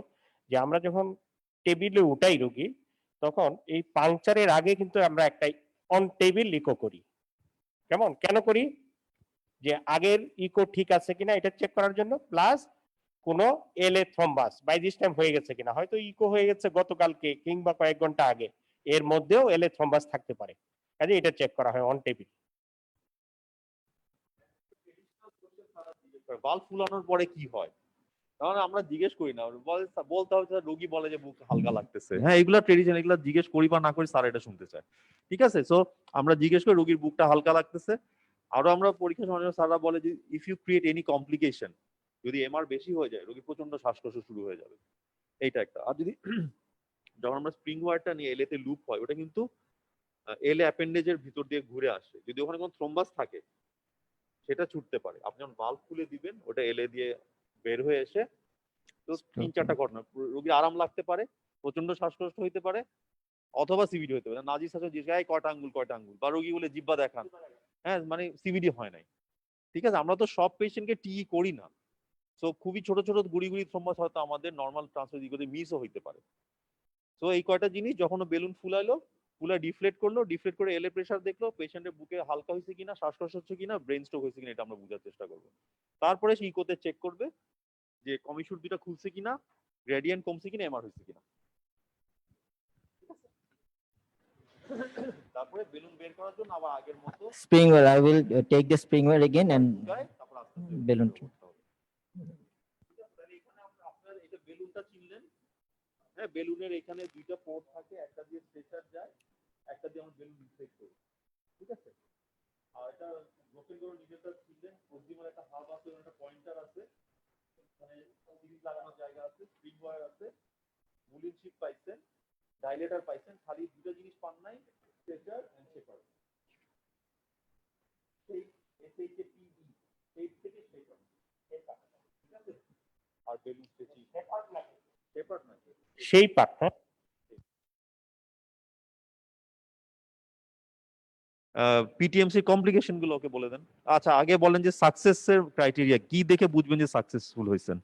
যে আমরা যখন টেবিলে উঠাই রোগী, তখন এই পাংচারের আগে কিন্তু আমরা একটা অন টেবিল ইকো করি। কেন করি? যে আগের ইকো ঠিক আছে কিনা এটা চেক করার জন্য, প্লাস কোনো LA thrombus by this time হয়ে গেছে কিনা। হয়তো ইকো হয়ে গেছে গতকালকে কিংবা কয়েক ঘন্টা আগে, এর মধ্যেও এলএ থ্রম্বাস থাকতে পারে, কাজে এটা চেক করা হয় অন টেবিল। বাল্ব ফুলানোর পরে কি হয়, কারণ আমরা জিজ্ঞেস করি না, বলতে হবে রোগী বলে যে বুক হালকা লাগতেছে। হ্যাঁ, এগুলা ট্রেডিশন, এগুলা জিজ্ঞেস করি বা না করি স্যার এটা শুনতে চায়। ঠিক আছে, সো আমরা জিজ্ঞেস করি রোগীর বুকটা হালকা লাগতেছে। আরো আমরা পরীক্ষা সময় স্যাররা বলে যে if you create any complication, যদি এমআর বেশি হয়ে যায় রোগী প্রচন্ড শ্বাসকষ্ট শুরু হয়ে যাবে, এইটা একটা। আর যদি যখন আমরা স্প্রিং ওয়্যারটা নিয়ে এলেতে লুপ হয়, ওটা কিন্তু এলে অ্যাপেন্ডেজের ভিতর দিয়ে ঘুরে আসে, যদি ওখানে কোনো থ্রম্বাস থাকে সেটা ছুটতে পারে। আপনি যখন বাল্ব খুলে দিবেন ওটা এলে দিয়ে বের হয়ে এসে, তো 3-4টা ঘটনা, রোগীর আরাম লাগতে পারে, প্রচন্ড শ্বাসকষ্ট হইতে পারে, অথবা সিভিডি হইতে পারে। নাজির সাথে জিজ্ঞাসা কয়টা আঙ্গুল, বা রোগী বলে জিব্বা দেখান, হ্যাঁ মানে সিভিডি হয় নাই। ঠিক আছে, আমরা তো সব পেশেন্টকে টি করি না, সো খুবই ছোট ছোট গুড়ি থ্রম্বাস হয়তো আমাদের নর্মাল ট্রান্সফার মিসও হইতে পারে। তো এই কয়টা জিনিস, যখন বেলুন ফুলাইলো, ডিফ্লেট করে এলে প্রেসার দেখলো, পেশেন্টের বুকে হালকা হয়েছে কিনা, শ্বাসকষ্ট হচ্ছে কিনা, ব্রেন স্ট্রোক হয়েছে কিনা, এটা আমরা বোঝার চেষ্টা করবো। তারপরে সে ইকোতে চেক করবে যে কমিশুর দুটা খুলছে কিনা, গ্রেডিয়েন্ট কমছে কিনা, এমআর হয়েছে কিনা। তারপরে বেলুন বের করার জন্য আবার আগের মতো Spring well, I will take the spring well again and তারপর আস্তে আস্তে balloon. আপনার এটা বেলুনটা চিনলেন। হ্যাঁ, বেলুনের এখানে দুইটা পোর্ট থাকে, একটা দিয়ে প্রেসার যায়, একটা দিয়ে আমরা বেলুন ইনফ্লেট করি। ঠিক আছে, আর এটা ব্রোকেন করে নিজেরটা চিনলেন। প্রক্সিমাল একটা হাব আছে, একটা পয়েন্টার আছে, মানে সিরিজ লাগানোর জায়গা আছে, স্প্রিং ওয়্যার আছে, মুলিন শিপ পাইছেন, ডাইলেটর পাইছেন, খালি দুটো জিনিস পান নাই, প্রেসার এন্ড শেপার। সেই এসএইচপিই সেই থেকে শেপার, ঠিক আছে। আর বেলুন স্ট্রেচিং শেপার নাকি সেই পার্ট, হ্যাঁ। পিটিএমসি কমপ্লিকেশন গুলো ওকে বলে দেন। আচ্ছা, আগে বলেন যে সাকসেসের ক্রাইটেরিয়া কি দেখে বুঝবেন যে সাকসেসফুল হয়েছেন?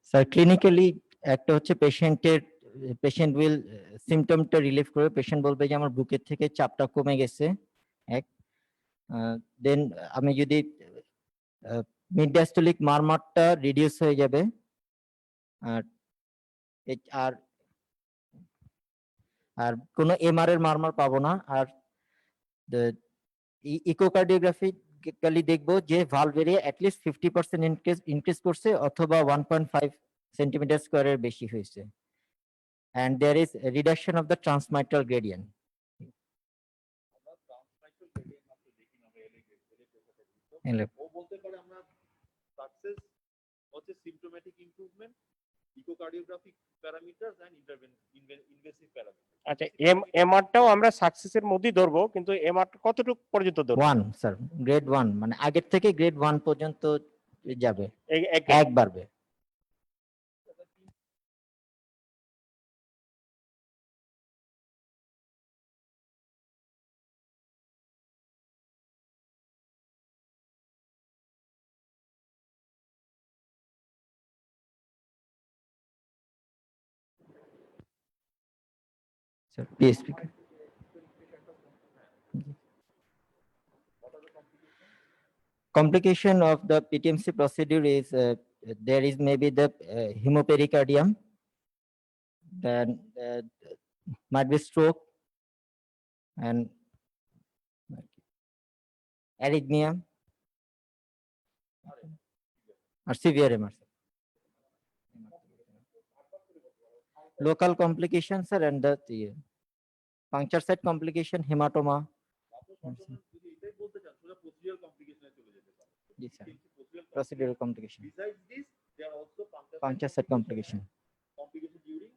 স্যার ক্লিনিক্যালি একটা হচ্ছে পেশেন্ট উইল সিমটমটা রিলিভ করে, পেশেন্ট বলবে যে আমার বুকের থেকে চাপটা কমে গেছে এক। দেন আমি যদি মিড ডায়াস্টোলিক মারমারটা রিডিউস হয়ে যাবে, আর আর কোনো এমআর এর মারমার পাবো না। আর ইকোকার্ডিওগ্রাফিক্যালি দেখবো যে ভালভ এরিয়া অ্যাটলিস্ট 50% ইনক্রিজ করছে অথবা 1.5 সেন্টিমিটার স্কোয়ারের বেশি হয়েছে, and there is a reduction of the transmittal gradient. ও বলতে পারে আমরা সাকসেস হচ্ছে symptomatic improvement, echocardiographic parameters and invasive parameter. আচ্ছা, এমআরটাও আমরা সাকসেসের মধ্যেই ধরবো, কিন্তু এমআর কতটুকু পর্যন্ত ধরবো? 1 স্যার, গ্রেড 1 মানে আগের থেকে গ্রেড 1 পর্যন্ত যাবে, এক বাড়বে। Sir, PSP. Complication of the PTMC procedure is there is maybe the hemopericardium, then might be stroke, and arrhythmia, or severe emergency. Local complications, sir, and the puncture site complication, hematoma. Yes, sir. Procedural complication. Besides this, there are also Puncture site complication. complication during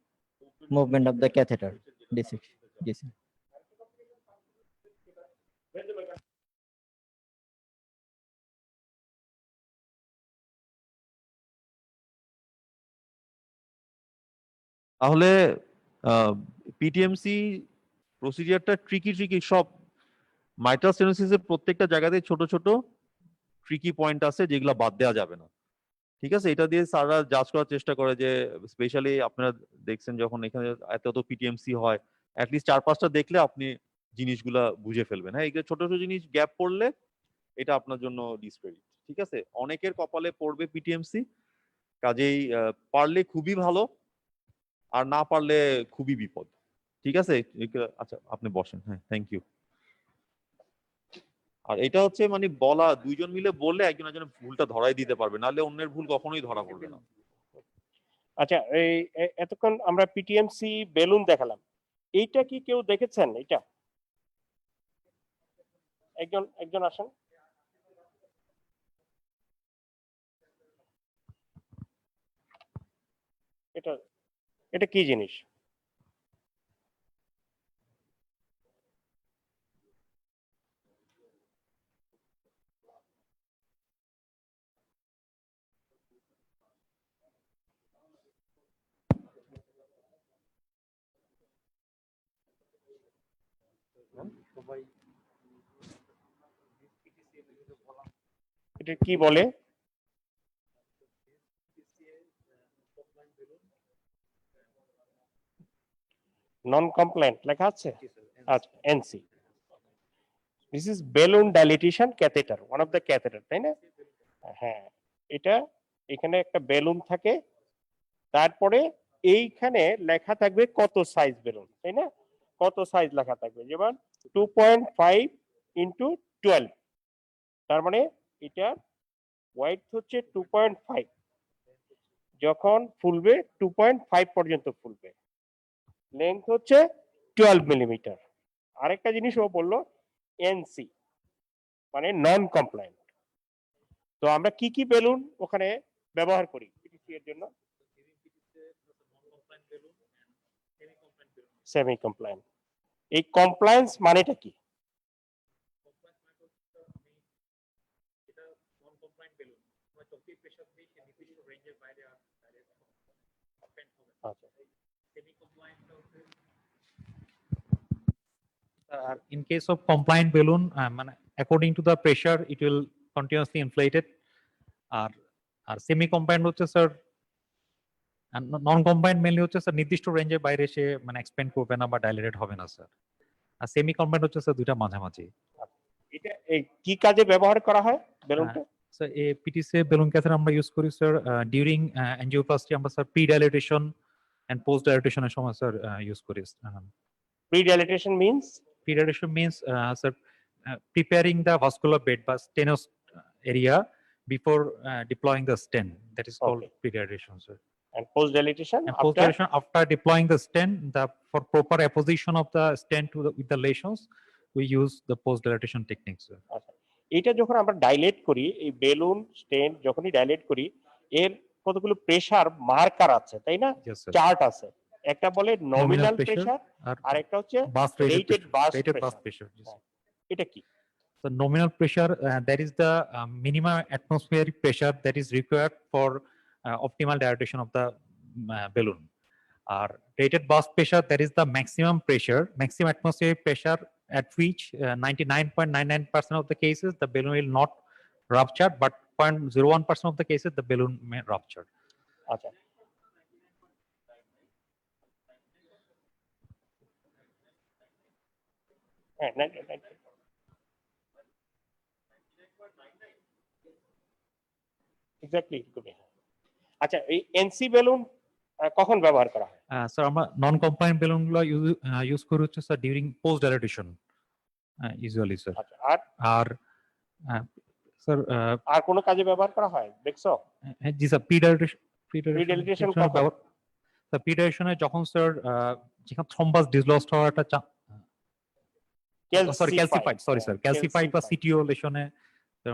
Movement of the catheter. Dissection. Yes, sir. তাহলে পিটিএমসি প্রসিডিয়ারটা tricky সব mitral স্টেনোসিসের প্রত্যেকটা জায়গাতে ছোট ছোট tricky point আছে যেগুলো বাদ দেওয়া যাবে না। ঠিক আছে, এটা দিয়ে স্যাররা জাজ করার চেষ্টা করে যে স্পেশালি আপনারা দেখছেন যখন এখানে এত পিটিএমসি হয়, অ্যাটলিস্ট 4-5টা দেখলে আপনি জিনিসগুলা বুঝে ফেলবেন। হ্যাঁ, এগুলো ছোট ছোট জিনিস গ্যাপ পড়লে এটা আপনার জন্য ডিসক্রেডিট। ঠিক আছে, অনেকের কপালে পড়বে পিটিএমসি, কাজেই পারলে খুবই ভালো, আর না পারলে খুবই বিপদ। ঠিক আছে, আচ্ছা আপনি বসেন। হ্যাঁ, থ্যাংক ইউ। আর এটা হচ্ছে মানে বলা, দুইজন মিলে বললে একজন একজনের ভুলটা ধরাই দিতে পারবে, নাহলে অন্যের ভুল কখনোই ধরা পড়বে না। আচ্ছা, এই এতক্ষণ আমরা পিটিএমসি বেলুন দেখালাম, এইটা কি কেউ দেখেছেন? এটা একজন আসেন। এটা এটা কি জিনিস? এটা কি বলে? নন কমপ্লায়েন্ট লেখা আছে। আচ্ছা, NC. This is balloon dilatation catheter, one of the catheter, তাই না? হ্যাঁ, এটা এখানে একটা বেলুন থাকে, তারপরে এইখানে লেখা থাকবে কত সাইজ বেলুন, তাই না? কত সাইজ লেখা থাকবে, যেমন 2.5 ইন্টু 12, তার মানে এটা ওয়াইড হচ্ছে 2.5, যখন ফুলবে 2.5 পর্যন্ত ফুলবে, লেন্থ হচ্ছে 12 মিলিমিটার। আরেকটা জিনিস ও বললো এনসি মানে নন কমপ্লায়েন্ট। তো আমরা কি কি বেলুন ওখানে ব্যবহার করি পিটিসি এর জন্য? Semi compliant. এই কমপ্লায়েন্স মানেটা কি? In case of compliant balloon, according to the pressure, it will continuously inflate it. আর সেমি কম্পাইন্ড হচ্ছে স্যার, নন কম্বাইন্ড মেনলি হচ্ছে স্যার নির্দিষ্ট রেঞ্জের বাইরে সে মানে এক্সপেন্ড করবে না বা ডাইলেটেড হবে না স্যার। আর সেমি কম্বাইন্ড হচ্ছে স্যার দুইটা মাঝামাঝি। এটা কি কাজে ব্যবহার করা হয় বেলুনটা? স্যার এই পিটিসি বেলুন ক্যাথেটার আমরা ইউজ করি স্যার ডিউরিং অ্যাঞ্জিওপ্লাস্টি, আমরা sir pre dilatation and post ডাইলেটেশনের সময় স্যার ইউজ করি। Pre dilatation means? Pre dilatation means sir, preparing the vascular bed বা stenos area before deploying the stent. That is called Okay. pre-dilatation, sir. And post dilatation? And post dilatation, after deploying the stent, for proper apposition of the stent with the lesions, we use the post dilatation technique, sir. এটা যখন আমরা dilate করি, এই balloon stent যখনই dilate করি, এর কতগুলো pressure marker আছে, তাই না? Yes, sir. চার্ট আছে। একটা বলে নমিনাল প্রেসার, আর একটা হচ্ছে রেটেড বাস প্রেসার। এটা কি? So nominal pressure, that is the minimum atmospheric pressure that is required for optimal dilatation of the balloon. Rated burst pressure, that is the maximum pressure, maximum atmospheric pressure at which 99.99% of the cases the balloon will not rupture, but 0.01% of the cases the balloon may rupture. আচ্ছা, হ্যাঁ, exactly. আচ্ছা, এই NC balloon কখন ব্যবহার করা হয়? Sir আমরা নন কম্পাইন্ড balloon গুলো ইউজ করি হচ্ছে sir during post dilatation usually sir. আর আর স্যার আর কোনো কাজে ব্যবহার করা হয় দেখছো? জি স্যার Pre-dilatation কখন? পিডারেশনে যখন স্যার যেখানে থ্রম্বাস ডিসলস্ট হওয়ার একটা sorry calcified sorry sir calcified বা সিটিও লেশনে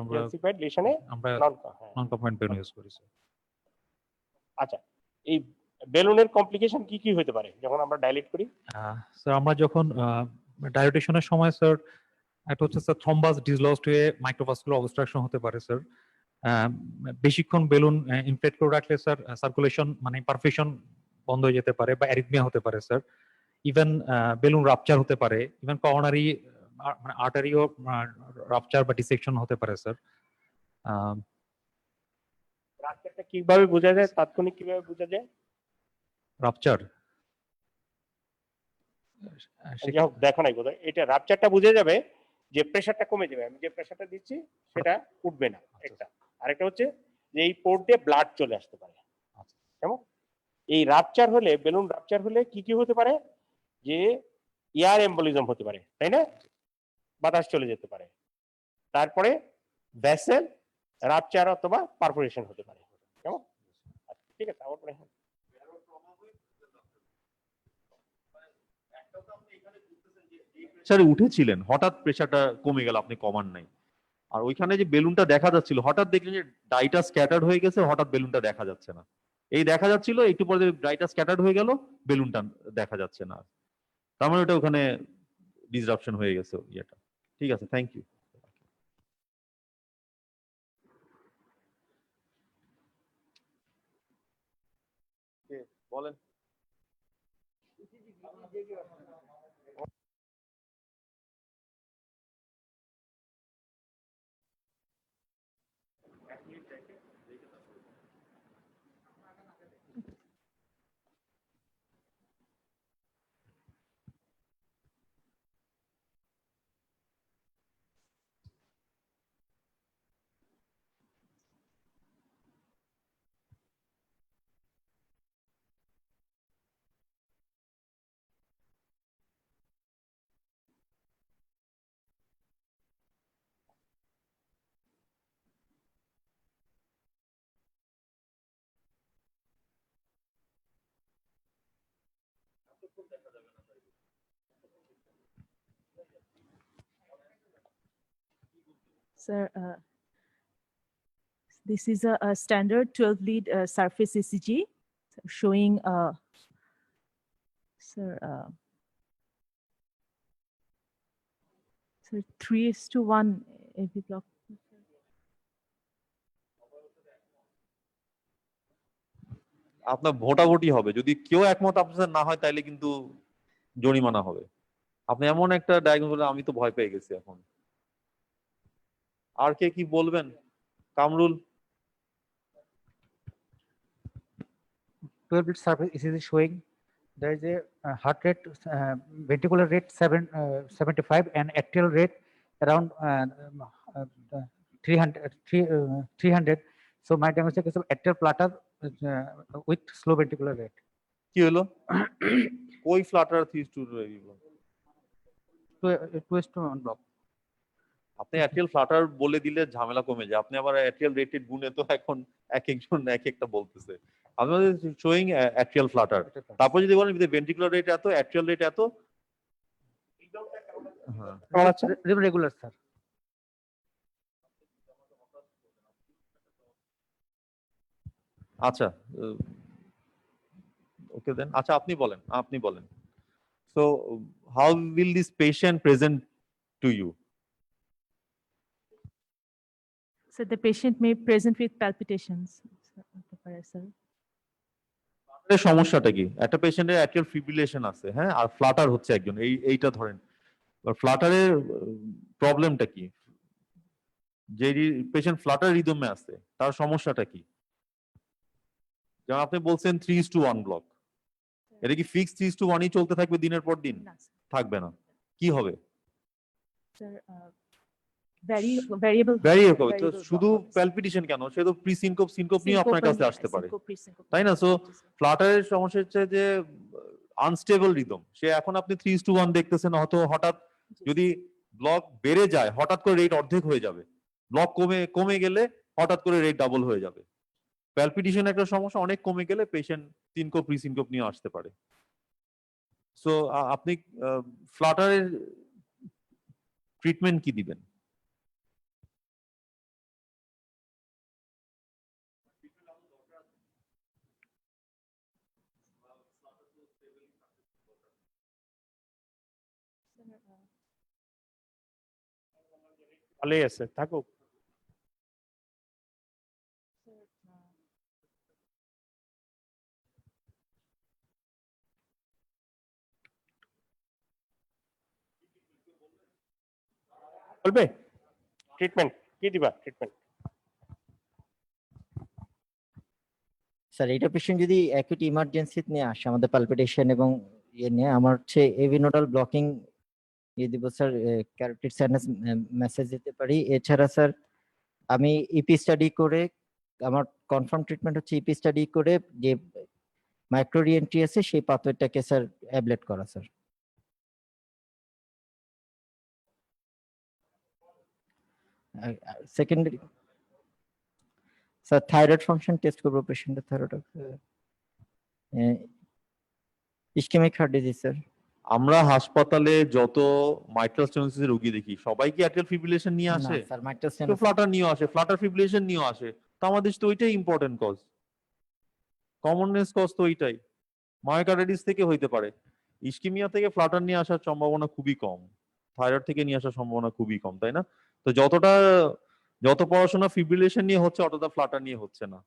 আমরা ক্যালসিফাইড লেশনে আমরা হ্যাঁ। নন কম্পাউন্ড বেলুন ইউজ করি স্যার। আচ্ছা, এই বেলুনের কমপ্লিকেশন কি কি হতে পারে যখন আমরা ডাইলেট করি? স্যার আমরা যখন ডায়োটেশনের সময় স্যার একটা হচ্ছে স্যার থ্রম্বাস ডিসলস্ট হয়ে মাইক্রোভাস্কুলার অবস্ট্রাকশন হতে পারে স্যার। বেশিক্ষণ বেলুন ইনফ্লেট করে রাখলে স্যার সার্কুলেশন মানে পারফিউশন বন্ধ হয়ে যেতে পারে বা অ্যারিথমিয়া হতে পারে স্যার। ইভেন বেলুন রাপচার হতে পারে, ইভেন করোনারি মানে আর্টারিও রাপচার বা ডিসেকশন হতে পারে স্যার। রাপচারটা কিভাবে বোঝা যায়, তাৎক্ষণিক কিভাবে বোঝা যায়? রাপচার যাই হোক, দেখো নাই বোধহয়, এটা রাপচারটা বুঝে যাবে যে প্রেসারটা কমে যাবে, আমি যে প্রেসারটা দিচ্ছি সেটা উঠবে না একটা। আরেকটা হচ্ছে যে এই পোর্ট দিয়ে ব্লাড চলে আসতে পারে। কেমন? এই রাপচার হলে, বেলুন রাপচার হলে কি কি হতে পারে? যে এয়ার এম্বলিজম হতে পারে, তাই না? বাতাস চলে যেতে পারে। তারপরে ভেসেল রাপচার অথবা পারফোরেশন হতে পারে। কেমন? ঠিক আছে, আমার পরে প্রেসারে উঠেছিলেন, হঠাৎ প্রেসারটা কমে গেল, আপনি কমান নাই। আর ওইখানে যে বেলুনটা দেখা যাচ্ছিল, হঠাৎ দেখলেন যে ডাইটা স্ক্যাটার্ড হয়ে গেছে, হঠাৎ বেলুনটা দেখা যাচ্ছে না। এই দেখা যাচ্ছিল, একটু পরে ডাইটা স্ক্যাটার্ড হয়ে গেল, বেলুনটা দেখা যাচ্ছে না। তার মানে ওটা ওখানে ডিসরাপশন হয়ে গেছে ইয়েটা। ঠিক আছে, থ্যাংক ইউ। বলেন। Sir, this is a standard 12 lead surface ECG showing, sir, 3:1 AV block. আপনার ভোটাভুটি হবে, যদি কেউ একমত আপনার না হয় তাহলে কিন্তু জরিমানা হবে। আপনি এমন একটা ডায়াগনোজ বলে, আমি তো ভয় পেয়ে গেছি এখন। আর কে কি বলবেন? Kamrul. 12 lead surface ECG showing there is a heart rate, ventricular rate 75 and atrial rate around 300. So my diagnosis is of atrial flutter with slow ventricular rate. কি হলো? কই flutter this to Twist to one block. আপনি atrial flutter বলে দিলে ঝামেলা কমে যায়। আপনি আবার অ্যাট্রিয়াল রেটেড গুণে তো এখন এক একজন এক একটা বলতেছে। আমাদের শোয়িং অ্যাট্রিয়াল ফ্লাটার, তারপর যদি বলেন ভেন্ট্রিকুলার রেট এত, অ্যাট্রিয়াল রেট এত। Regular, sir. আচ্ছা, ওকে দেন। আচ্ছা, আপনি বলেন। So how will this patient present to you? So the patient may present with palpitations. Sir. এর সমস্যাটা কি? একটা পেশেন্টের অ্যাট্রিয়াল ফিব্রিলেশন আছে, হ্যাঁ, আর ফ্লাটার হচ্ছে একজন, এইটা ধরেন। ফ্লাটারের প্রবলেমটা কি? যে পেশেন্ট ফ্লাটার রিদমে আছে, তার সমস্যাটা কি? যেমন আপনি বলছেন 3:1 ব্লক, এটা কি ফিক্স 3:1ই চলতে থাকবে দিনের পর দিন? থাকবে না, কি হবে? Sir, variable. তো শুধু প্যালপিটেশন কেন, সে তো প্রিসিনকোপ সিনকোপ নিয়ে আপনার কাছে আসতে পারে, তাই না? সো ফ্লাটারের সমস্যা হচ্ছে যে আনস্টেবল রিদম। সে এখন আপনি 3:1 দেখতেছেন, হয়তো হঠাৎ যদি ব্লক বেড়ে যায়, হঠাৎ করে রেট অর্ধেক হয়ে যাবে। ব্লক কমে গেলে হঠাৎ করে রেট ডাবল হয়ে যাবে। প্যালপিটেশন একটা সমস্যা, অনেক কমে গেলে পেশেন্ট সিনকোপ প্রিসিনকোপ নিয়ে আসতে পারে। সো আপনি ফ্লাটারের ট্রিটমেন্ট কি দিবেন? ভালোই আছে, থাকুক। বলবে ট্রিটমেন্ট কি দিবা? ট্রিটমেন্ট স্যার এটা পেশেন্ট যদি অ্যাকুট ইমার্জেন্সি নিয়ে আসে আমাদের পালপিটেশন এবং ইয়ে নিয়ে, আমার হচ্ছে এভি নোডাল ব্লকিং দিয়ে দিব স্যার, ক্যারোটিড সাইনাস মেসেজ দিতে পারি। এছাড়া স্যার আমি ইপি স্টাডি করে, আমার কনফার্ম ট্রিটমেন্ট হচ্ছে ইপি স্টাডি করে যে মাইক্রো রিএন্ট্রি আছে সেই পাথওয়েটাকে স্যার অ্যাবলেট করা sir. Secondary sir thyroid function test করবো পেশেন্টের thyroid, ischaemic heart disease sir. আমরা হাসপাতালে যত মাইট্রাল স্টেনোসিস রোগী দেখি সবাই কি অ্যাট্রিয়াল ফিব্রিলেশন নিয়ে আসে? স্যার মাইট্রাল তো ফ্লাটার নিয়ে আসে, ফ্লাটার ফিব্রিলেশন নিয়ে আসে। তো আমাদের তো ওইটাই ইম্পর্টেন্ট কজ, কমননেস কজ তো ওইটাই। মায়োকার্ডাইটিস থেকে হইতে পারে, ইসকিমিয়া থেকে ফ্লাটার নিয়ে আসার সম্ভাবনা খুবই কম, থাইরয়েড থেকে নিয়ে আসার সম্ভাবনা খুবই কম, তাই না? তো যত পড়াশোনা ফিব্রিলেশন নিয়ে হচ্ছে অতটা ফ্লাটার নিয়ে হচ্ছে না,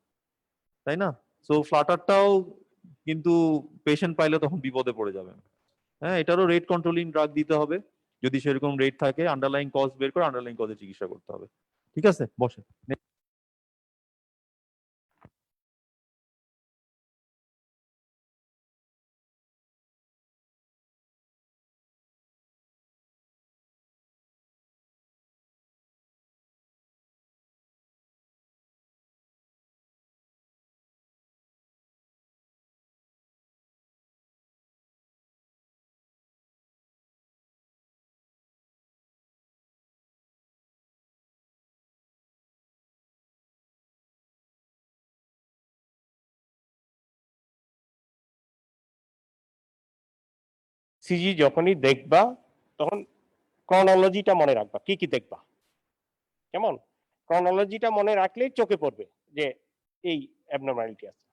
তাই না? সো ফ্লাটারটাও কিন্তু পেশেন্ট পাইলে তখন বিপদে পড়ে যাবে। হ্যাঁ, এটারও রেট কন্ট্রোলিং ড্রাগ দিতে হবে, যদি সেরকম রেট থাকে আন্ডারলাইং কজ বের করে আন্ডারলাইং কজে চিকিৎসা করতে হবে। ঠিক আছে, বসে। সিজি যখনই দেখবা তখন ক্রনোলজিটা মনে রাখবা, কি কি দেখবা, কেমন? ক্রনোলজিটা মনে রাখলেই চোখে পড়বে যে এই অ্যাবনরমালিটি আছে।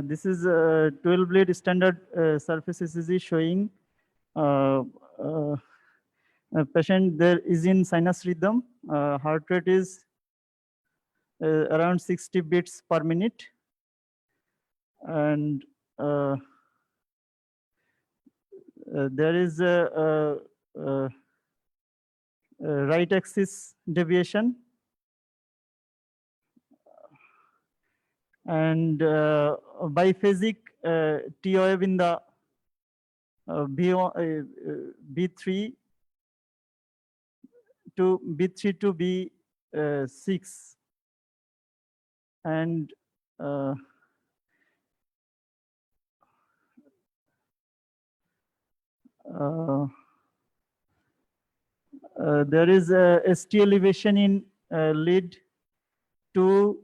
This is a 12 blade standard surface ECG showing a patient there is in sinus rhythm. Heart rate is around 60 beats per minute, and there is a right axis deviation, and biphasic T wave in the B3 to B6, and there is a ST elevation in lead 2,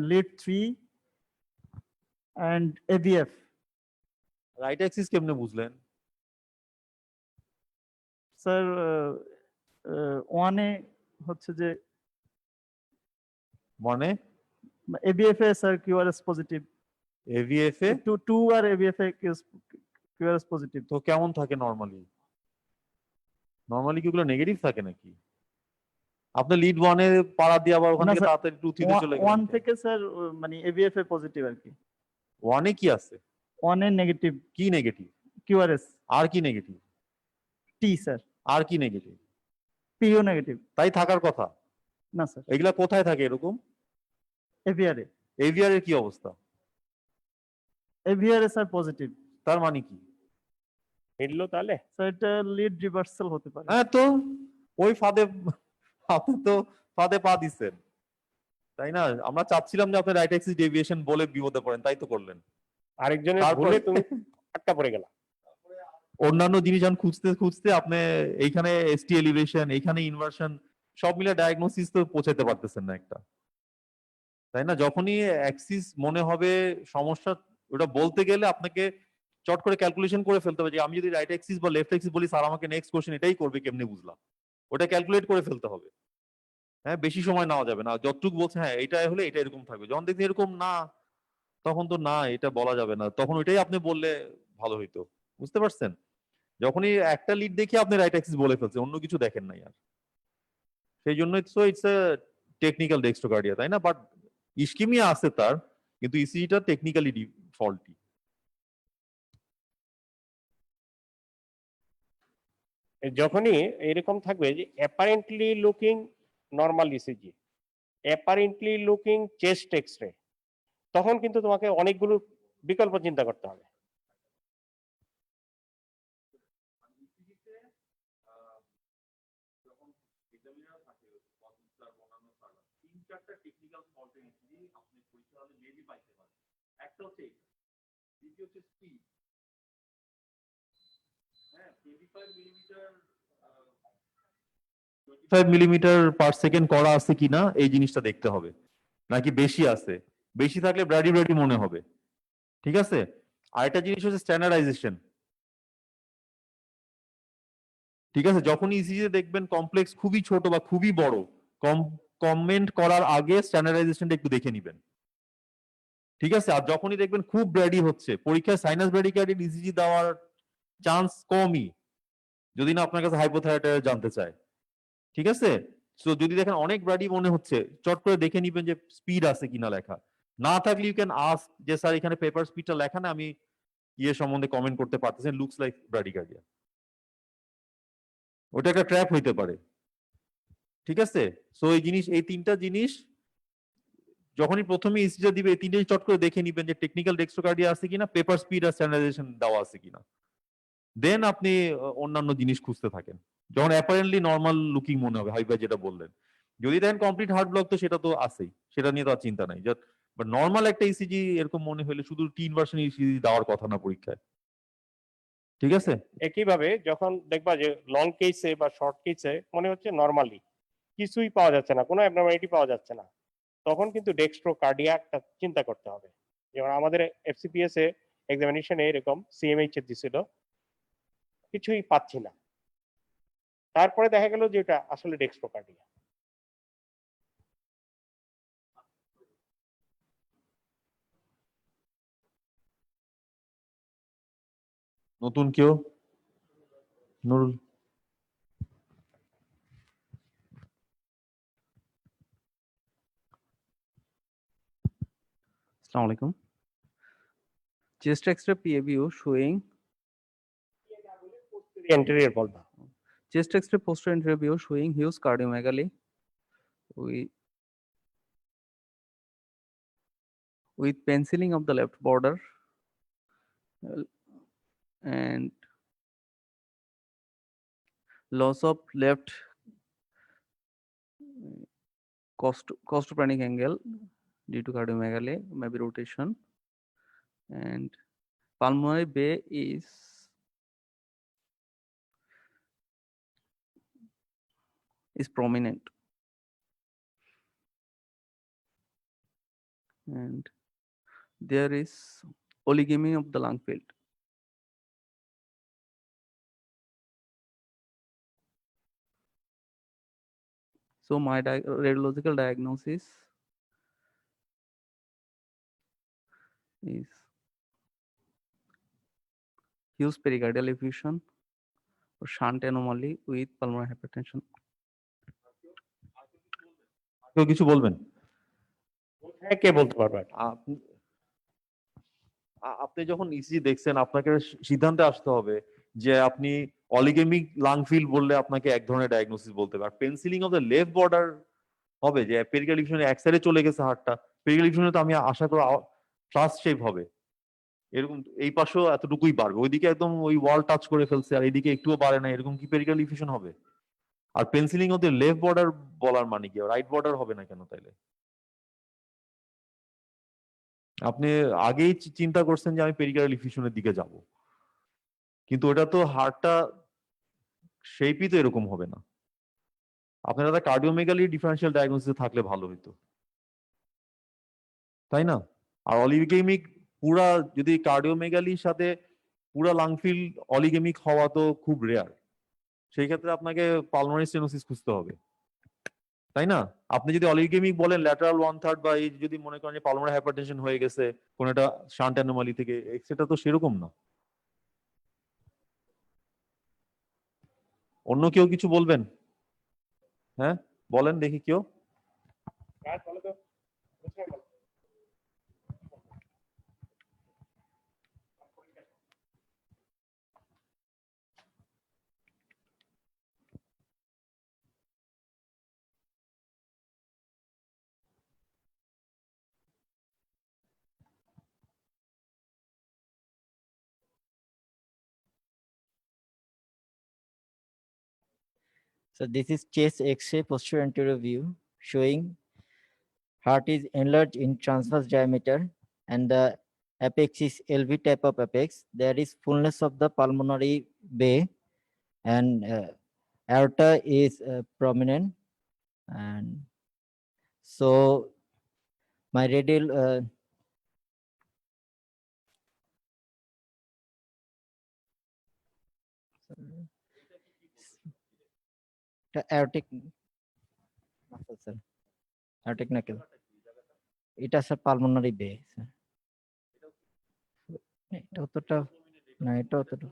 lead 3, and AVF. Right Axis কেমনে বুঝলেন? Sir ওয়ানে হচ্ছে যে মানে AVF এ sir QRS positive, এভিএফ এ 2 আর AVF এ QRS positive. তো কেমন থাকে normally? Normally কি ওগুলো নেগেটিভ থাকে নাকি? আপনি লিড 1 এ পাড়া দিয়ে আবার ওখান না থেকে স্যার, তাড়াতাড়ি 2 3 তে চলে গেলেন। 1 থেকে স্যার মানে AVF এ পজিটিভ আর কি, 1 এ কি আছে? 1 এ নেগেটিভ কি নেগেটিভ? QRS, আর কি নেগেটিভ? T স্যার, আর কি নেগেটিভ? PO negative. তাই থাকার কথা। না স্যার, এগুলা কোথায় থাকে এরকম? AVR এ, এভিআর এর কি অবস্থা? AVR এ স্যার পজিটিভ। তার মানে কি? মিললো তাহলে? স্যার এটা লিড রিভার্সাল হতে পারে। হ্যাঁ, তো ওই ফাঁদে আপনি তো ফাঁদে পা দিচ্ছেন, তাই না? আমরা চাচ্ছিলাম যে আপনি রাইট অ্যাক্সিস ডেভিয়েশন বলে বিপদে পড়েন, তাই তো করলেন। আরেকজনের তারপরে ভুলে তুমি আটকা পড়ে গেলা। অন্যান্য জিনিস যখন খুঁজতে খুঁজতে আপনি এইখানে এসটি এলিভেশন, এইখানে ইনভার্সন, সব মিলে ডায়াগনোসিস তো পৌঁছাতে পারতেছেন না একটা, তাই না? যখনই অ্যাক্সিস মনে হবে সমস্যা, ওটা বলতে গেলে আপনাকে চট করে ক্যালকুলেশন করে ফেলতে হবে যে আমি যদি রাইট অ্যাক্সিস বা লেফট অ্যাক্সিস বলি, স্যার আমাকে নেক্সট কোশ্চেন এটাই করবে, কেমনে বুঝলাম? ওটা ক্যালকুলেট করে ফেলতে হবে। হ্যাঁ, বেশি সময় নেওয়া যাবে না, যতটুকু বলছে হ্যাঁ এটা হলে এটা এরকম থাকবে, যখন দেখছি এরকম না, তখন তো না, এটা বলা যাবে না, তখন ওইটাই আপনি বললে ভালো হইতো। বুঝতে পারছেন? যখনই একটা লিড দেখে আপনি রাইট অ্যাক্সিস বলে ফেলছেন, অন্য কিছু দেখেন নাই আর, সেই জন্য ইটস এ টেকনিক্যাল ডেক্সট্রোকার্ডিয়া, তাই না? বাট ইস্কিমিয়া আছে তার, কিন্তু ইসিজিটা টেকনিক্যালি ফল্টি। যখনই এরকম থাকবে যে apparently looking normal ECG, apparently looking chest X ray, তখন কিন্তু তোমাকে অনেকগুলো বিকল্প চিন্তা করতে হবে। মিলিমিটার পার সেকেন্ড করা আছে কিনা এই জিনিসটা দেখতে হবে, নাকি বেশি আছে। বেশি থাকলে ব্র্যাডি ব্র্যাডি মনে হবে, ঠিক আছে? আর একটা জিনিস হচ্ছে স্ট্যান্ডার্ডাইজেশন, ঠিক আছে? যখনই ইসিজি দেখবেন কমপ্লেক্স খুবই ছোট বা খুবই বড়, কমেন্ট করার আগে স্ট্যান্ডার্ডাইজেশনটা একটু দেখে নিবেন, ঠিক আছে? আর যখনই দেখবেন খুব ব্র্যাডি হচ্ছে, পরীক্ষায় সাইনাস ব্র্যাডিকার্ডিক ইসিজি দেওয়ার চান্স কমই, যদি না আপনার কাছে হাইপোথাইরয়েড জানতে চায়, ঠিক আছে? সো যদি দেখেন অনেক ব্র্যাডি মনে হচ্ছে, চট করে দেখে নিবেন যে স্পিড আছে কিনা লেখা, না থাকলে ইউ ক্যান আস্ক যে স্যার এখানে পেপার স্পিডটা লেখা না, আমি ইয়ে সম্বন্ধে কমেন্ট করতে পারতেছেন, লুকস লাইক ব্র্যাডিকার্ডিয়া। ওটা একটা ট্র্যাপ হইতে পারে, ঠিক আছে? সো এই জিনিস, এই তিনটা জিনিস যখনই প্রথমে ইসিজি দিবে, এই তিনটে চট করে দেখে নিবেন যে টেকনিক্যাল ডেক্সট্রোকার্ডিয়া আছে কিনা, পেপার স্পিড আর স্ট্যান্ডার্ডাইজেশন দেওয়া আছে কিনা, দেন আপনি অন্যান্য জিনিস খুঁজতে থাকেন যখন অ্যাপারেন্টলি নর্মাল লুকিং মনে হবে, হাইবা যেটা বললেন। যদি দেখেন কমপ্লিট হার্ট ব্লক, তো সেটা তো আছেই, সেটা নিয়ে তো আর চিন্তা নাই। বাট নর্মাল একটা ইসিজি এরকম মনে হলে শুধু টি ইনভার্সন ইসিজি দেওয়ার কথা না পরীক্ষায়, ঠিক আছে? একইভাবে যখন দেখবা যে লং কেসে বা শর্ট কেসে মনে হচ্ছে নর্মালি কিছুই পাওয়া যাচ্ছে না, কোনো অ্যাবনর্মালিটি পাওয়া যাচ্ছে না, তখন কিন্তু ডেক্সট্রোকার্ডিয়াকটা চিন্তা করতে হবে। যেমন আমাদের এফসিপিএস এ এক্সামিনেশনে এরকম সিএমএইচ এর দিছিল, কিছুই পাচ্ছি না, তারপরে দেখা গেল যে এটা আসলে ডেক্সট্রোকার্ডিয়া। নতুন কেউ? Nurul? Assalamu alaikum. Chest X-ray PAVU showing anterior বলবা। chest X-ray posterior anterior view showing huge cardiomegaly with penciling of the left border and loss of left costophrenic angle due to cardiomegaly, maybe rotation, and pulmonary bay is prominent, and there is oligamy of the lung field. So my radiological diagnosis is huge pericardial effusion or shunt anomaly with pulmonary hypertension. কেউ কিছু বলবেন? হ্যাঁ, কে বলতে পারবেন? আপনি যখন ECG দেখছেন, আপনাকে সিদ্ধান্তে আসতে হবে যে আপনি অলিগেমিক লাং ফিল বললে আপনাকে এক ধরনের ডায়াগনোসিস বলতে হবে, আর পেন্সিলিং অফ দ্য লেফট বর্ডার হবে যে পেরিকাল ডিফিউশনে এক সাইডে চলে গেছে হাড়টা, পেরিকাল ডিফিউশনে তো আমি আশা করি ট্রাস্ট শেপ হবে, এরকম এই পাশেও এতটুকুই বাড়বে, ওইদিকে একদম ওই ওয়াল টাচ করে ফেলছে আর এইদিকে একটুও বাড়ে না, এরকম কি পেরিকাল ডিফিউশন হবে? আর পেন্সিলিং অফ দ্য লেফট বর্ডার বলার মানে কি, রাইট বর্ডার হবে না কেন তাইলে? আপনি আগেই চিন্তা করছেন যে আমি পেরিকাল ডিফিউশনের দিকে যাব, কিন্তু ওটা তো হার্টটা শেপই তো এরকম হবে না। আপনারা কার্ডিওমেগালি ডিফারেন্সিয়াল ডায়াগনোসিস থাকলে ভালো হইতো, তাই না? আর অলিগেমিক পুরা যদি কার্ডিওমেগালির সাথে পুরা লাংফিল অলিগেমিক হওয়া তো খুব রেয়ার, সেই ক্ষেত্রে আপনাকে পালমোনারি স্টেনোসিস খুঁজতে হবে, তাই না? আপনি যদি অলিগেমিক বলেন ল্যাটারাল 1/3 বা এই যদি মনে করেন যে পালমোনারি হাইপারটেনশন হয়ে গেছে কোন একটা শান্ট অ্যানোমালি থেকে, সেটা তো সেরকম না। অন্য কেউ কিছু বলবেন? হ্যাঁ বলেন দেখি কেউ। So this is chest X-ray posterior anterior view showing heart is enlarged in transverse diameter and the apex is LV type of apex. There is fullness of the pulmonary bay and aorta is prominent. And so my radial the aortic muscle, sir. Aortic knuckle. এটা sir pulmonary বে sir. এটা অতটা না, এটা অতটা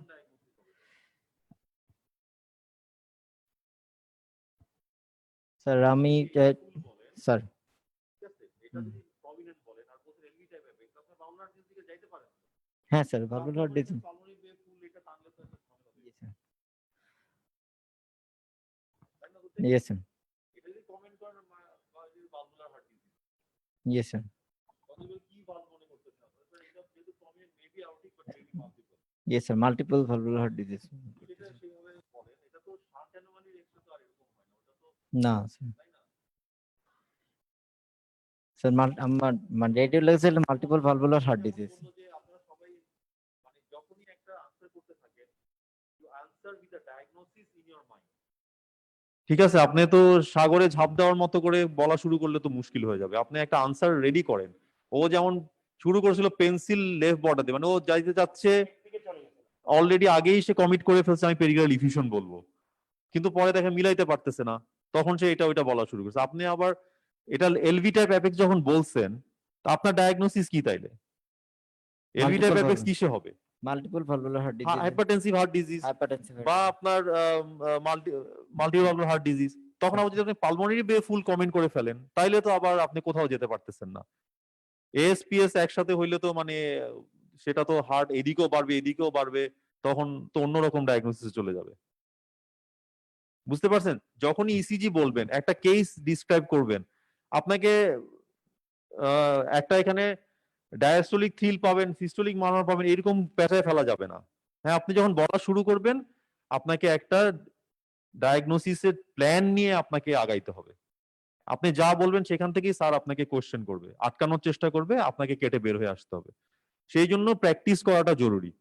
sir আমি sir হ্যাঁ sir valvular disease. Yes sir. Yes sir. Yes sir, multiple valvular heart disease. না স্যার আমার মানে radiology multiple valvular heart disease. ঠিক আছে, আপনি তো সাগরে ঝাঁপ দেওয়ার মতো করে বলা শুরু করলে তো মুশকিল হয়ে যাবে। আপনি একটা আনসার রেডি করেন। ও যেমন শুরু করেছিল পেন্সিল লেফট বর্ডারে, মানে ও যাইতে যাচ্ছে অলরেডি আগেই সে কমিট করে ফেলছে আমি পেরিগ্রাল ইফিউশন বলবো, কিন্তু পরে দেখে মিলাইতে পারতেছে না, তখন সে এটা ওইটা বলা শুরু করছে। আপনি আবার এটা এলভি টাইপ অ্যাপেক্স যখন বলছেন, তা আপনার ডায়াগনোসিস কি তাইলে? এলভি টাইপ অ্যাপেক্স কিসে হবে? Multiple valvular heart disease, hypertensive heart disease hypertensive বা আপনার মাল্টিভালভুলার হার্ট ডিজিজ। তখন আবার যদি আপনি পালমোনারি বে ফুল কমেন্ট করে ফেলেন, তাইলে তো আবার আপনি কোথাও যেতে পারতেছেন না। এএসপিএস একসাথে হইলে তো মানে সেটা তো হার্ট এদিকেও বাড়বে এদিকেও বাড়বে, তখন তো অন্যরকম ডায়াগনোসিস চলে যাবে। বুঝতে পারছেন? যখনই ইসিজি বলবেন, একটা কেস ডিসক্রাইব করবেন, আপনাকে একটা এখানে ডায়াস্টোলিক থ্রিল পাবেন, সিস্টোলিক মারমার পাবেন, এরকম পেঁচায় ফেলা যাবে না। হ্যাঁ, আপনি যখন বলা শুরু করবেন, আপনাকে একটা ডায়াগনোসিসের প্ল্যান নিয়ে আপনাকে আগাইতে হবে। আপনি যা বলবেন সেখান থেকেই স্যার আপনাকে কোশ্চেন করবে, আটকানোর চেষ্টা করবে, আপনাকে কেটে বের হয়ে আসতে হবে। সেই জন্য প্র্যাকটিস করাটা জরুরি।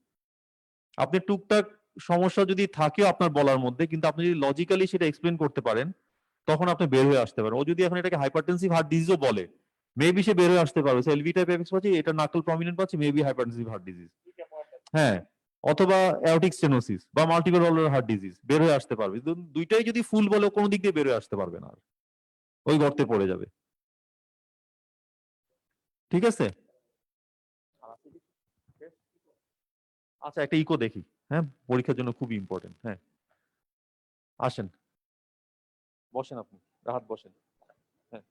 আপনি টুকটাক সমস্যা যদি থাকেও আপনার বলার মধ্যে, কিন্তু আপনি যদি লজিক্যালি সেটা এক্সপ্লেন করতে পারেন, তখন আপনি বের হয়ে আসতে পারেন। ও যদি এখন এটাকে হাইপারটেনসিভ হার্ট ডিজিজও বলে, মেবি সে বের হয়ে আসতে পারবে এলভি টাইপ অ্যাপেক্স পাচ্ছি, এটা নাকল প্রমিনেন্ট পাচ্ছি, মেবি হাইপারটেনসিভ হার্ট ডিজিজ, হ্যাঁ, অথবা অ্যাওরটিক স্টেনোসিস বা মাল্টিপল ভালভুলার হার্ট ডিজিজ, বের হয়ে আসতে পারবে। দুইটাই যদি ফুল বলে, কোনো দিক দিয়ে বের হয়ে আসতে পারবে না, আর ওই গর্তে পড়ে যাবে। ঠিক আছে, আচ্ছা একটা ইকো দেখি, হ্যাঁ, পরীক্ষার জন্য খুবই ইম্পর্টেন্ট। হ্যাঁ, আসেন, বসেন, আপনি রাহাত বসেন। হ্যাঁ,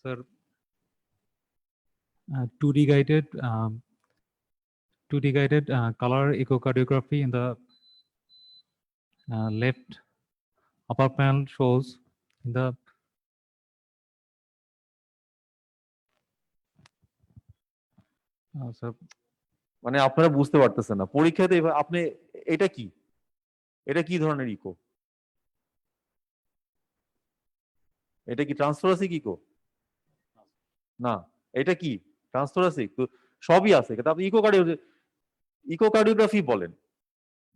Sir, 2D guided 2D guided color echocardiography in the left upper panel shows in the sir, মানে আপনারা বুঝতে পারতেছেন না পরীক্ষাতে আপনি এটা কি, এটা কি ধরনের ইকো, এটা কি ট্রান্সথোরাসিক ইকো? না, এটা কি ট্রান্সথোরাসিক? তো সবই আছে, কিন্তু আপনি ইকোকার্ডিওগ্রাফি বলেন,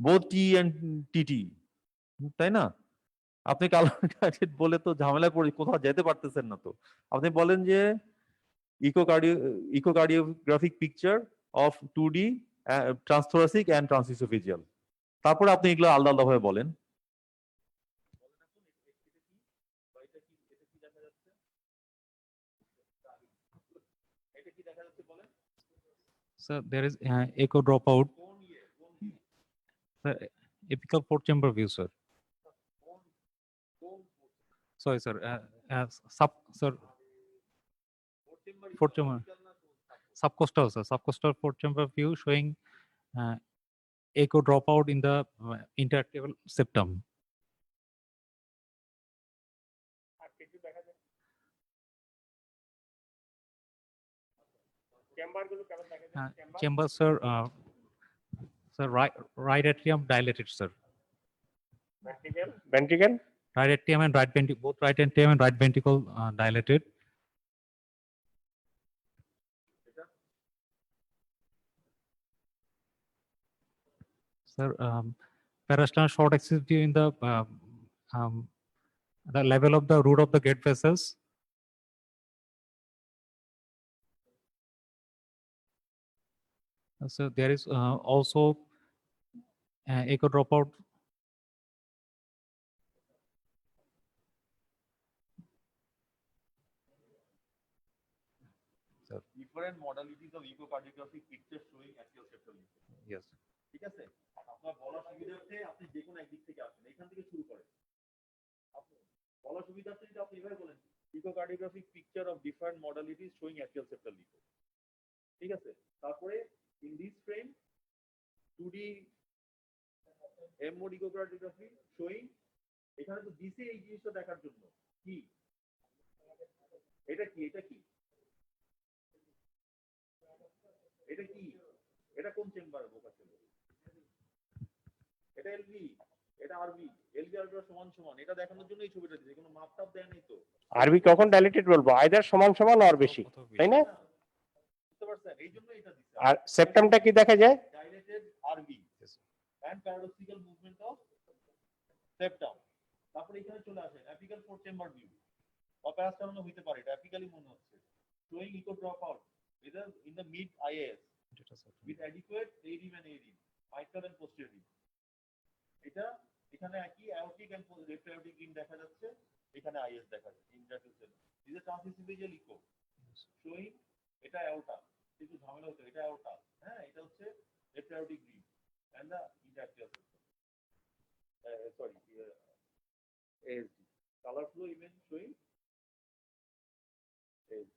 বোথ টি এন্ড টিটি, তাই না? আপনি কালার গাইডেড বলে তো ঝামেলায় পড়ে কোথাও যেতে পারতেছেন না। তো আপনি বলেন যে ইকোকার্ডিওগ্রাফিক পিকচার অফ 2D ট্রান্সথোরাসিক এন্ড ট্রান্সইসোফেজিয়াল, তারপরে আপনি এগুলো আলাদা আলাদা ভাবে বলেন। sir, there is echo dropout. Sir, apical 4-chamber view, sir. Sorry, sir. Sir, 4-chamber. Subcostal, sir. Subcostal 4-chamber view showing echo dropout in the interactable septum. Chamber, sir. Sir, right atrium dilated, sir. Ventricle. Right atrium and right ventricle, both right atrium and right ventricle dilated. Sir, parasternal short axis view in the level of the root of the gate vessels. So there is also echo dropout. Different modalities of echocardiographic picture showing axial septal lesion. Yes. ঠিক আছে, আপনার বলার সুবিধার্থে আপনি যে কোনো একদিক থেকে আসেন, এখান থেকে শুরু করেন। বলার সুবিধার্থে যদি আপনি এভাবে বলেন echocardiographic picture of different modalities showing axial septal lesion, ঠিক আছে, তারপরে in this frame 2D M-mode echocardiography showing, এখানে তো দিছে এই জিনিসটা দেখার জন্য কি, এটা কি, এটা কি, এটা কি, এটা কোন চেম্বার বোকা ছিল, এটা এলভি, এটা আরবি, এলভি আরবি সমান সমান, এটা দেখানোর জন্য এই ছবিটা দিয়েছে, কোনো মাপটাপ দেয় নাই তো। আরবি কখন ডাইলেটেড বলবো, আইদার সমান সমান আর বেশি, তাই না? বুঝতে পারছেন, এই জন্য এটা দিছে। আর সেপ্টামটা কি দেখা যায়? Dilated RV and paradoxical movement of septum. তারপরে এখানে চলে আসেন অ্যাপিক্যাল 4 চেম্বার ভিউ, বা প্যারাস্টার্নাল হইতে পারে, এটা অ্যাপিক্যালি মনে হচ্ছে, showing echo dropout either in the mid IAS with adequate ARIM and ARIM, mitral and posterior rim. এটা এখানে একই aortic and left aortic rim দেখা যাচ্ছে, এখানে IS দেখা যাচ্ছে, ইন্ট্রাফেসিয়াল। This is transesophageal echo showing এটা aorta, কিন্তু ঝামেলা হচ্ছে এটা aorta, হ্যাঁ, এটা হচ্ছে left aortic rim and the interarterial system. Sorry, ASD. Color flow image showing ASD.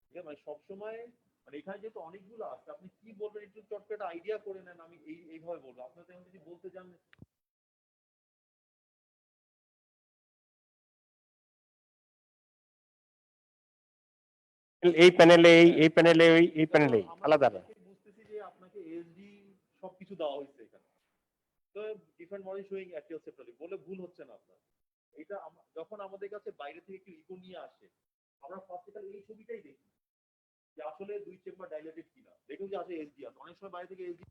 ঠিক আছে, মানে সবসময় মানে এখানে যেহেতু অনেকগুলো আছে, আপনি কি বলবেন একটু চট করে একটা আইডিয়া করে নেন, আমি এইভাবে বলবো, আপনার তো যদি বলতে চান এই প্যানেলে এই প্যানেলে এই প্যানেলে আলাদা না। বুঝতেছি যে আপনাকে এসডি সবকিছু দেওয়া হয়েছে এখানে, তো ডিফারেন্ট মডেল শোয়িং অ্যাক্টিয়াল সেপ্টালি বলে ভুল হচ্ছে না আপনার। এটা যখন আমাদের কাছে বাইরে থেকে একটু ইকো নিয়ে আসে, আমরা ফার্স্টে এই ছবিটাই দেখি যে আসলে দুই চেম্বার ডাইলেটেড কিনা, দেখুন যে আসলে এসডি আছে, অনেক সময় বাইরে থেকে এসডি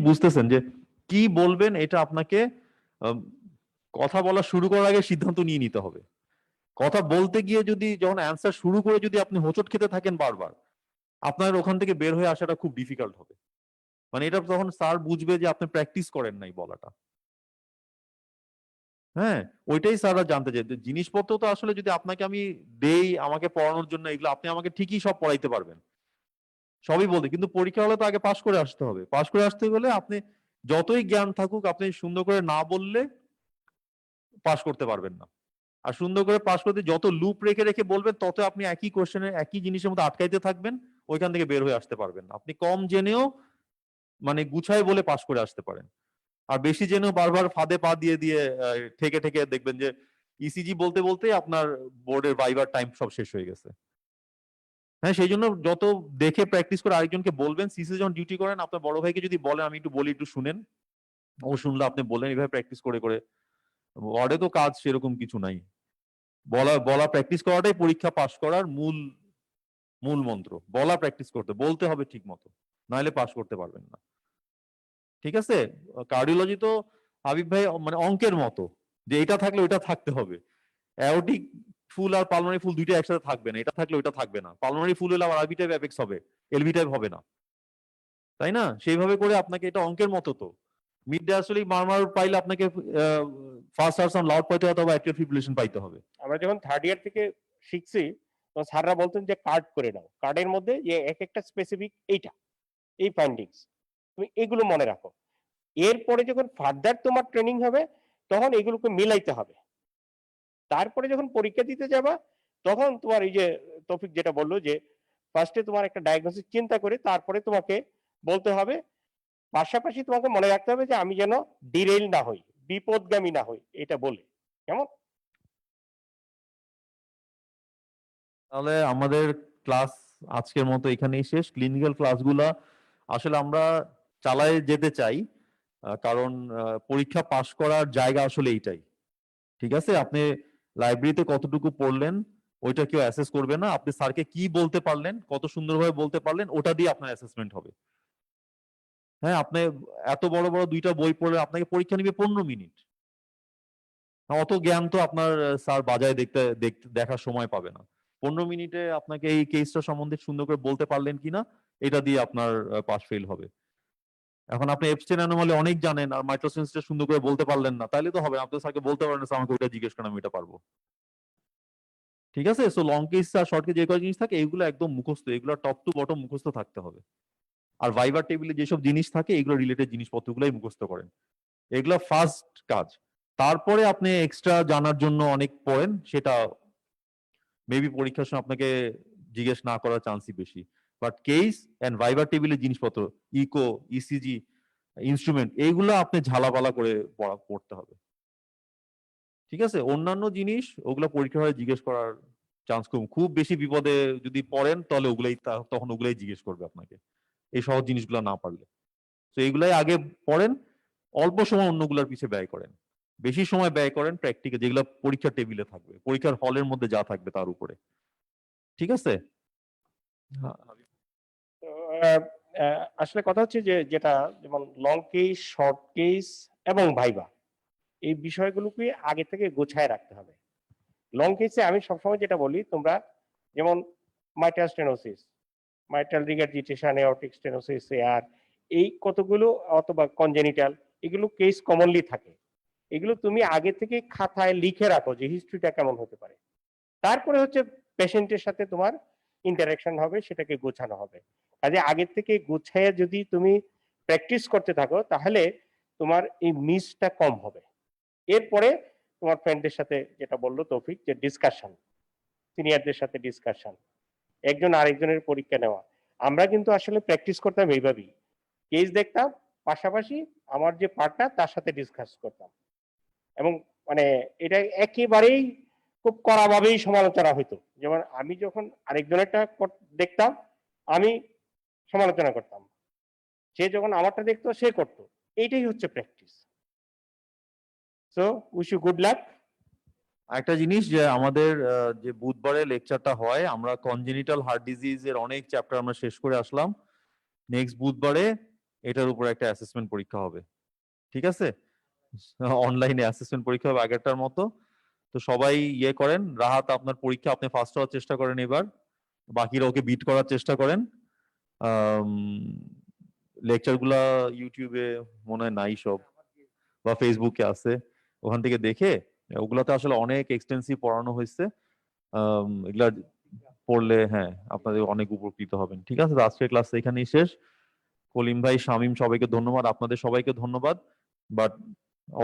বুঝতেছেন যে কি বলবেন, এটা আপনাকে কথা বলা শুরু করার আগে সিদ্ধান্ত নিয়ে নিতে হবে। কথা বলতে গিয়ে যদি যখন অ্যান্সার শুরু করে যদি আপনি হোঁচট খেতে থাকেন বারবার, আপনার ওখান থেকে বের হয়ে আসাটা খুব ডিফিকাল্ট হবে। মানে এটা তখন স্যার বুঝবে যে আপনি প্র্যাকটিস করেন নাই বলাটা। হ্যাঁ, ওইটাই স্যাররা জানতে চাই। জিনিসপত্র তো আসলে যদি আপনাকে আমি দেই আমাকে পড়ানোর জন্য, এগুলো আপনি আমাকে ঠিকই সব পড়াইতে পারবেন, সবই বলতে, কিন্তু পরীক্ষা হলে তো আগে পাশ করে আসতে হবে। পাশ করে আসতে গেলে আপনি যতই জ্ঞান থাকুক, আপনি সুন্দর করে না বললে পাশ করতে পারবেন না। আর সুন্দর করে পাশ করতে যত লুপ রেখে রেখে বলবেন, তত আপনি একই কোশ্চেনে একই জিনিসের মধ্যে আটকাইতে থাকবেন, ওইখান থেকে বের হয়ে আসতে পারবেন না। আপনি কম জেনেও মানে গুছায় বলে পাশ করে আসতে পারেন, আর বেশি জেনেও বারবার ফাঁদে পা দিয়ে দিয়ে ঠেকে ঠেকে দেখবেন যে ইসিজি বলতে বলতে আপনার বোর্ডের ভাইবার টাইম সব শেষ হয়ে গেছে। হ্যাঁ, সেই জন্য যত দেখে প্র্যাকটিস করে আরেকজনকে বলবেন। সিসি যখন ডিউটি করেন, আপনার বড় ভাইকে যদি বলেন আমি একটু বলি, একটু শুনেন, ও শুনলে আপনি বলেন, এইভাবে প্র্যাকটিস করে করে। ওয়ার্ডে তো কাজ সেরকম কিছু নাই, বলা বলা প্র্যাকটিস করাটাই পরীক্ষা পাস করার মূল মূল মন্ত্র। বলা প্র্যাকটিস করতে, বলতে হবে ঠিক মতো, নাহলে পাস করতে পারবেন না। ঠিক আছে? কার্ডিওলজি তো হাবিব ভাই মানে অঙ্কের মতো, যে এটা থাকলে ওইটা থাকতে হবে। অ্যাওর্টিক ফুল আর পালমোনারি ফুল দুইটা একসাথে থাকবে না, এটা থাকলে ওইটা থাকবে না। পালমোনারি ফুল হলে আবার আরবি টাইপ অ্যাপেক্স হবে, এলভি টাইপ হবে না, তাই না? সেইভাবে করে আপনাকে, এটা অঙ্কের মতো তো। মিড ডে আসলে মারমার পাইলে আপনাকে ফার্স্ট আর সাউন্ড লাউড পাইতে হবে অথবা অ্যাক্টিভ ফিব্রিলেশন পাইতে হবে। আমরা যখন থার্ড ইয়ার থেকে শিখছি, তখন স্যাররা বলতেন যে কার্ড করে নাও, কার্ডের মধ্যে যে এক একটা স্পেসিফিক এইটা, এই ফাইন্ডিংস, তুমি এগুলো মনে রাখো। এরপরে যখন ফার্দার তোমার ট্রেনিং হবে, তখন এগুলোকে মিলাইতে হবে। তারপরে যখন পরীক্ষা দিতে যাবা, তখন তোমার এই যে তৌফিক যেটা বললো যে ফার্স্টে তোমার একটা ডায়াগনোসিস চিন্তা করে তারপরে তোমাকে বলতে হবে। পাশাপাশি তোমাকে মনে রাখতে হবে যে আমি যেন ডিরেইল না হই, বিপদগামী না হই, এটা বলে। কেমন? তাহলে আমাদের ক্লাস আজকের মতো এখানেই শেষ। ক্লিনিক্যাল ক্লাসগুলা আসলে আমরা চালায় যেতে চাই, কারণ পরীক্ষা পাশ করার জায়গা আসলে এইটাই। ঠিক আছে, আপনি লাইব্রেরিতে কতটুকু পড়লেন ওইটা কেউ অ্যাসেস করবে না। আপনি স্যারকে কি বলতে পারলেন, কত সুন্দরভাবে বলতে পারলেন, ওটা দিয়ে আপনার অ্যাসেসমেন্ট হবে। হ্যাঁ, আপনি এত বড় বড় দুইটা বই পড়লে আপনাকে পরীক্ষা নিবে 15 মিনিট। অত জ্ঞান তো আপনার স্যার বাজায় দেখতে দেখতে দেখার সময় পাবে না। 15 মিনিটে আপনাকে এই কেসটা সম্বন্ধে সুন্দর করে বলতে পারলেন কিনা, এটা দিয়ে আপনার পাস ফেল হবে। এখন আপনি এপস্টেইন অ্যানোমালি অনেক জানেন আর মাইক্রোসেন্সটা সুন্দর করে বলতে পারলেন না, তাহলে তো হবে না। আপনি স্যারকে বলতে পারেন, স্যার আমাকে ওইটা জিজ্ঞেস করেন, আমি এটা পারবো। ঠিক আছে? সো লং কেস আর শর্ট কেস যে কয় জিনিস থাকে, এগুলো একদম মুখস্থ, এগুলো টপ টু বটম মুখস্থ থাকতে হবে। আর ভাইবার টেবিলে যেসব জিনিস থাকে, এগুলো রিলেটেড জিনিসপত্রগুলোই মুখস্থ করেন, এগুলো ফার্স্ট কাজ। তারপরে আপনি এক্সট্রা জানার জন্য অনেক পড়েন, সেটা মেবি পরীক্ষার সময় আপনাকে জিজ্ঞেস না করার চান্সই বেশি। বাট কেস এন্ড ভাইবার টেবিলের জিনিসপত্র, ইকো, ইসিজি, ইনস্ট্রুমেন্ট, এইগুলো আপনি ঝালাপালা করে পড়তে হবে। ঠিক আছে? অন্যান্য জিনিস ওগুলো পরীক্ষা হয়ে জিজ্ঞেস করার চান্স খুব বেশি। বিপদে যদি পড়েন তাহলে ওগুলাই তখন ওগুলাই জিজ্ঞেস করবে আপনাকে, এই সহজ জিনিসগুলো না পারলে। তো এইগুলাই আগে পড়েন, অল্প সময় অন্যগুলোর পিছিয়ে ব্যয় করেন, বেশি সময় ব্যয় করেন প্র্যাকটিক্যাল যেগুলো পরীক্ষার টেবিলে থাকবে, পরীক্ষার হলের মধ্যে যা থাকবে তার উপরে। ঠিক আছে? তো, আসলে কথা হচ্ছে যে যেটা যেমন লং কেস, শর্ট কেস এবং ভাইবা, এই বিষয়গুলোকে আগে থেকে গোছায় রাখতে হবে। লং কেসে আমি সবসময় যেটা বলি, তোমরা যেমন mitral stenosis, mitral রিগারজিটেশন, aortic stenosis, আর এই কতগুলো, অথবা কনজেনিটাল, এগুলো কেস কমনলি থাকে। এগুলো তুমি আগে থেকে খাতায় লিখে রাখো যে হিস্ট্রিটা কেমন হতে পারে। তারপরে হচ্ছে পেশেন্টের সাথে তোমার ইন্টারাকশন হবে, সেটাকে গোছানো হবে। কাজে আগের থেকে গোছায় যদি তুমি প্র্যাকটিস করতে থাকো, তাহলে তোমার এই মিসটা কম হবে। এরপরে তোমার ফ্রেন্ডদের সাথে, যেটা বললো তৌফিক, যে ডিসকাশন, সিনিয়রদের সাথে ডিসকাশন, একজন আরেকজনের পরীক্ষা নেওয়া। আমরা কিন্তু আসলে প্র্যাকটিস করতাম এইভাবেই, কেস দেখতাম, পাশাপাশি আমার যে পার্টনার তার সাথে ডিসকাস করতাম, এবং মানে এটা একেবারেই খুব কড়াভাবেই সমালোচনা হইতো। যেমন আমি যখন আরেকজনেরটা দেখতাম, আমি সমালোচনা করতাম, সে যখন আমারটা দেখতো সে করতো। এইটাই হচ্ছে practice. So wish you good luck. একটা জিনিস, যে আমাদের যে বুধবারে লেকচারটা হয়, আমরা কনজেনিটাল হার্ট ডিজিজের অনেক চ্যাপ্টার আমরা শেষ করে আসলাম। নেক্সট বুধবারে এটার উপর একটা অ্যাসেসমেন্ট পরীক্ষা হবে। ঠিক আছে? অনলাইনে অ্যাসেসমেন্ট পরীক্ষা হবে আগেরটার মতো। তো তো সবাই ইয়ে করেন, রাহাত আপনার পরীক্ষা আপনি ফার্স্ট হওয়ার চেষ্টা করেন এবার, বাকিরা ওকে বিট করার চেষ্টা করেন। লেকচার গুলা ইউটিউবে মনে হয় নাই সব, বা ফেসবুকে আছে, ওখান থেকে দেখে ওগুলাতে আসলে অনেক এক্সটেন্সিভ পড়ানো হয়েছে। এগুলা পড়লে হ্যাঁ আপনাদের অনেক উপকৃত হবেন। ঠিক আছে, আজকের ক্লাস এখানেই শেষ। কলিম ভাই, শামীম, সবাইকে ধন্যবাদ, আপনাদের সবাইকে ধন্যবাদ। বাট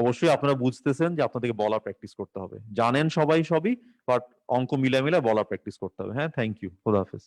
অবশ্যই আপনারা বুঝতেছেন যে আপনাদেরকে বলা প্র্যাকটিস করতে হবে, জানেন সবাই সবই, বাট অঙ্ক মিলায় মিলায় বলা প্র্যাকটিস করতে হবে। হ্যাঁ, থ্যাংক ইউ, খোদা হাফেজ।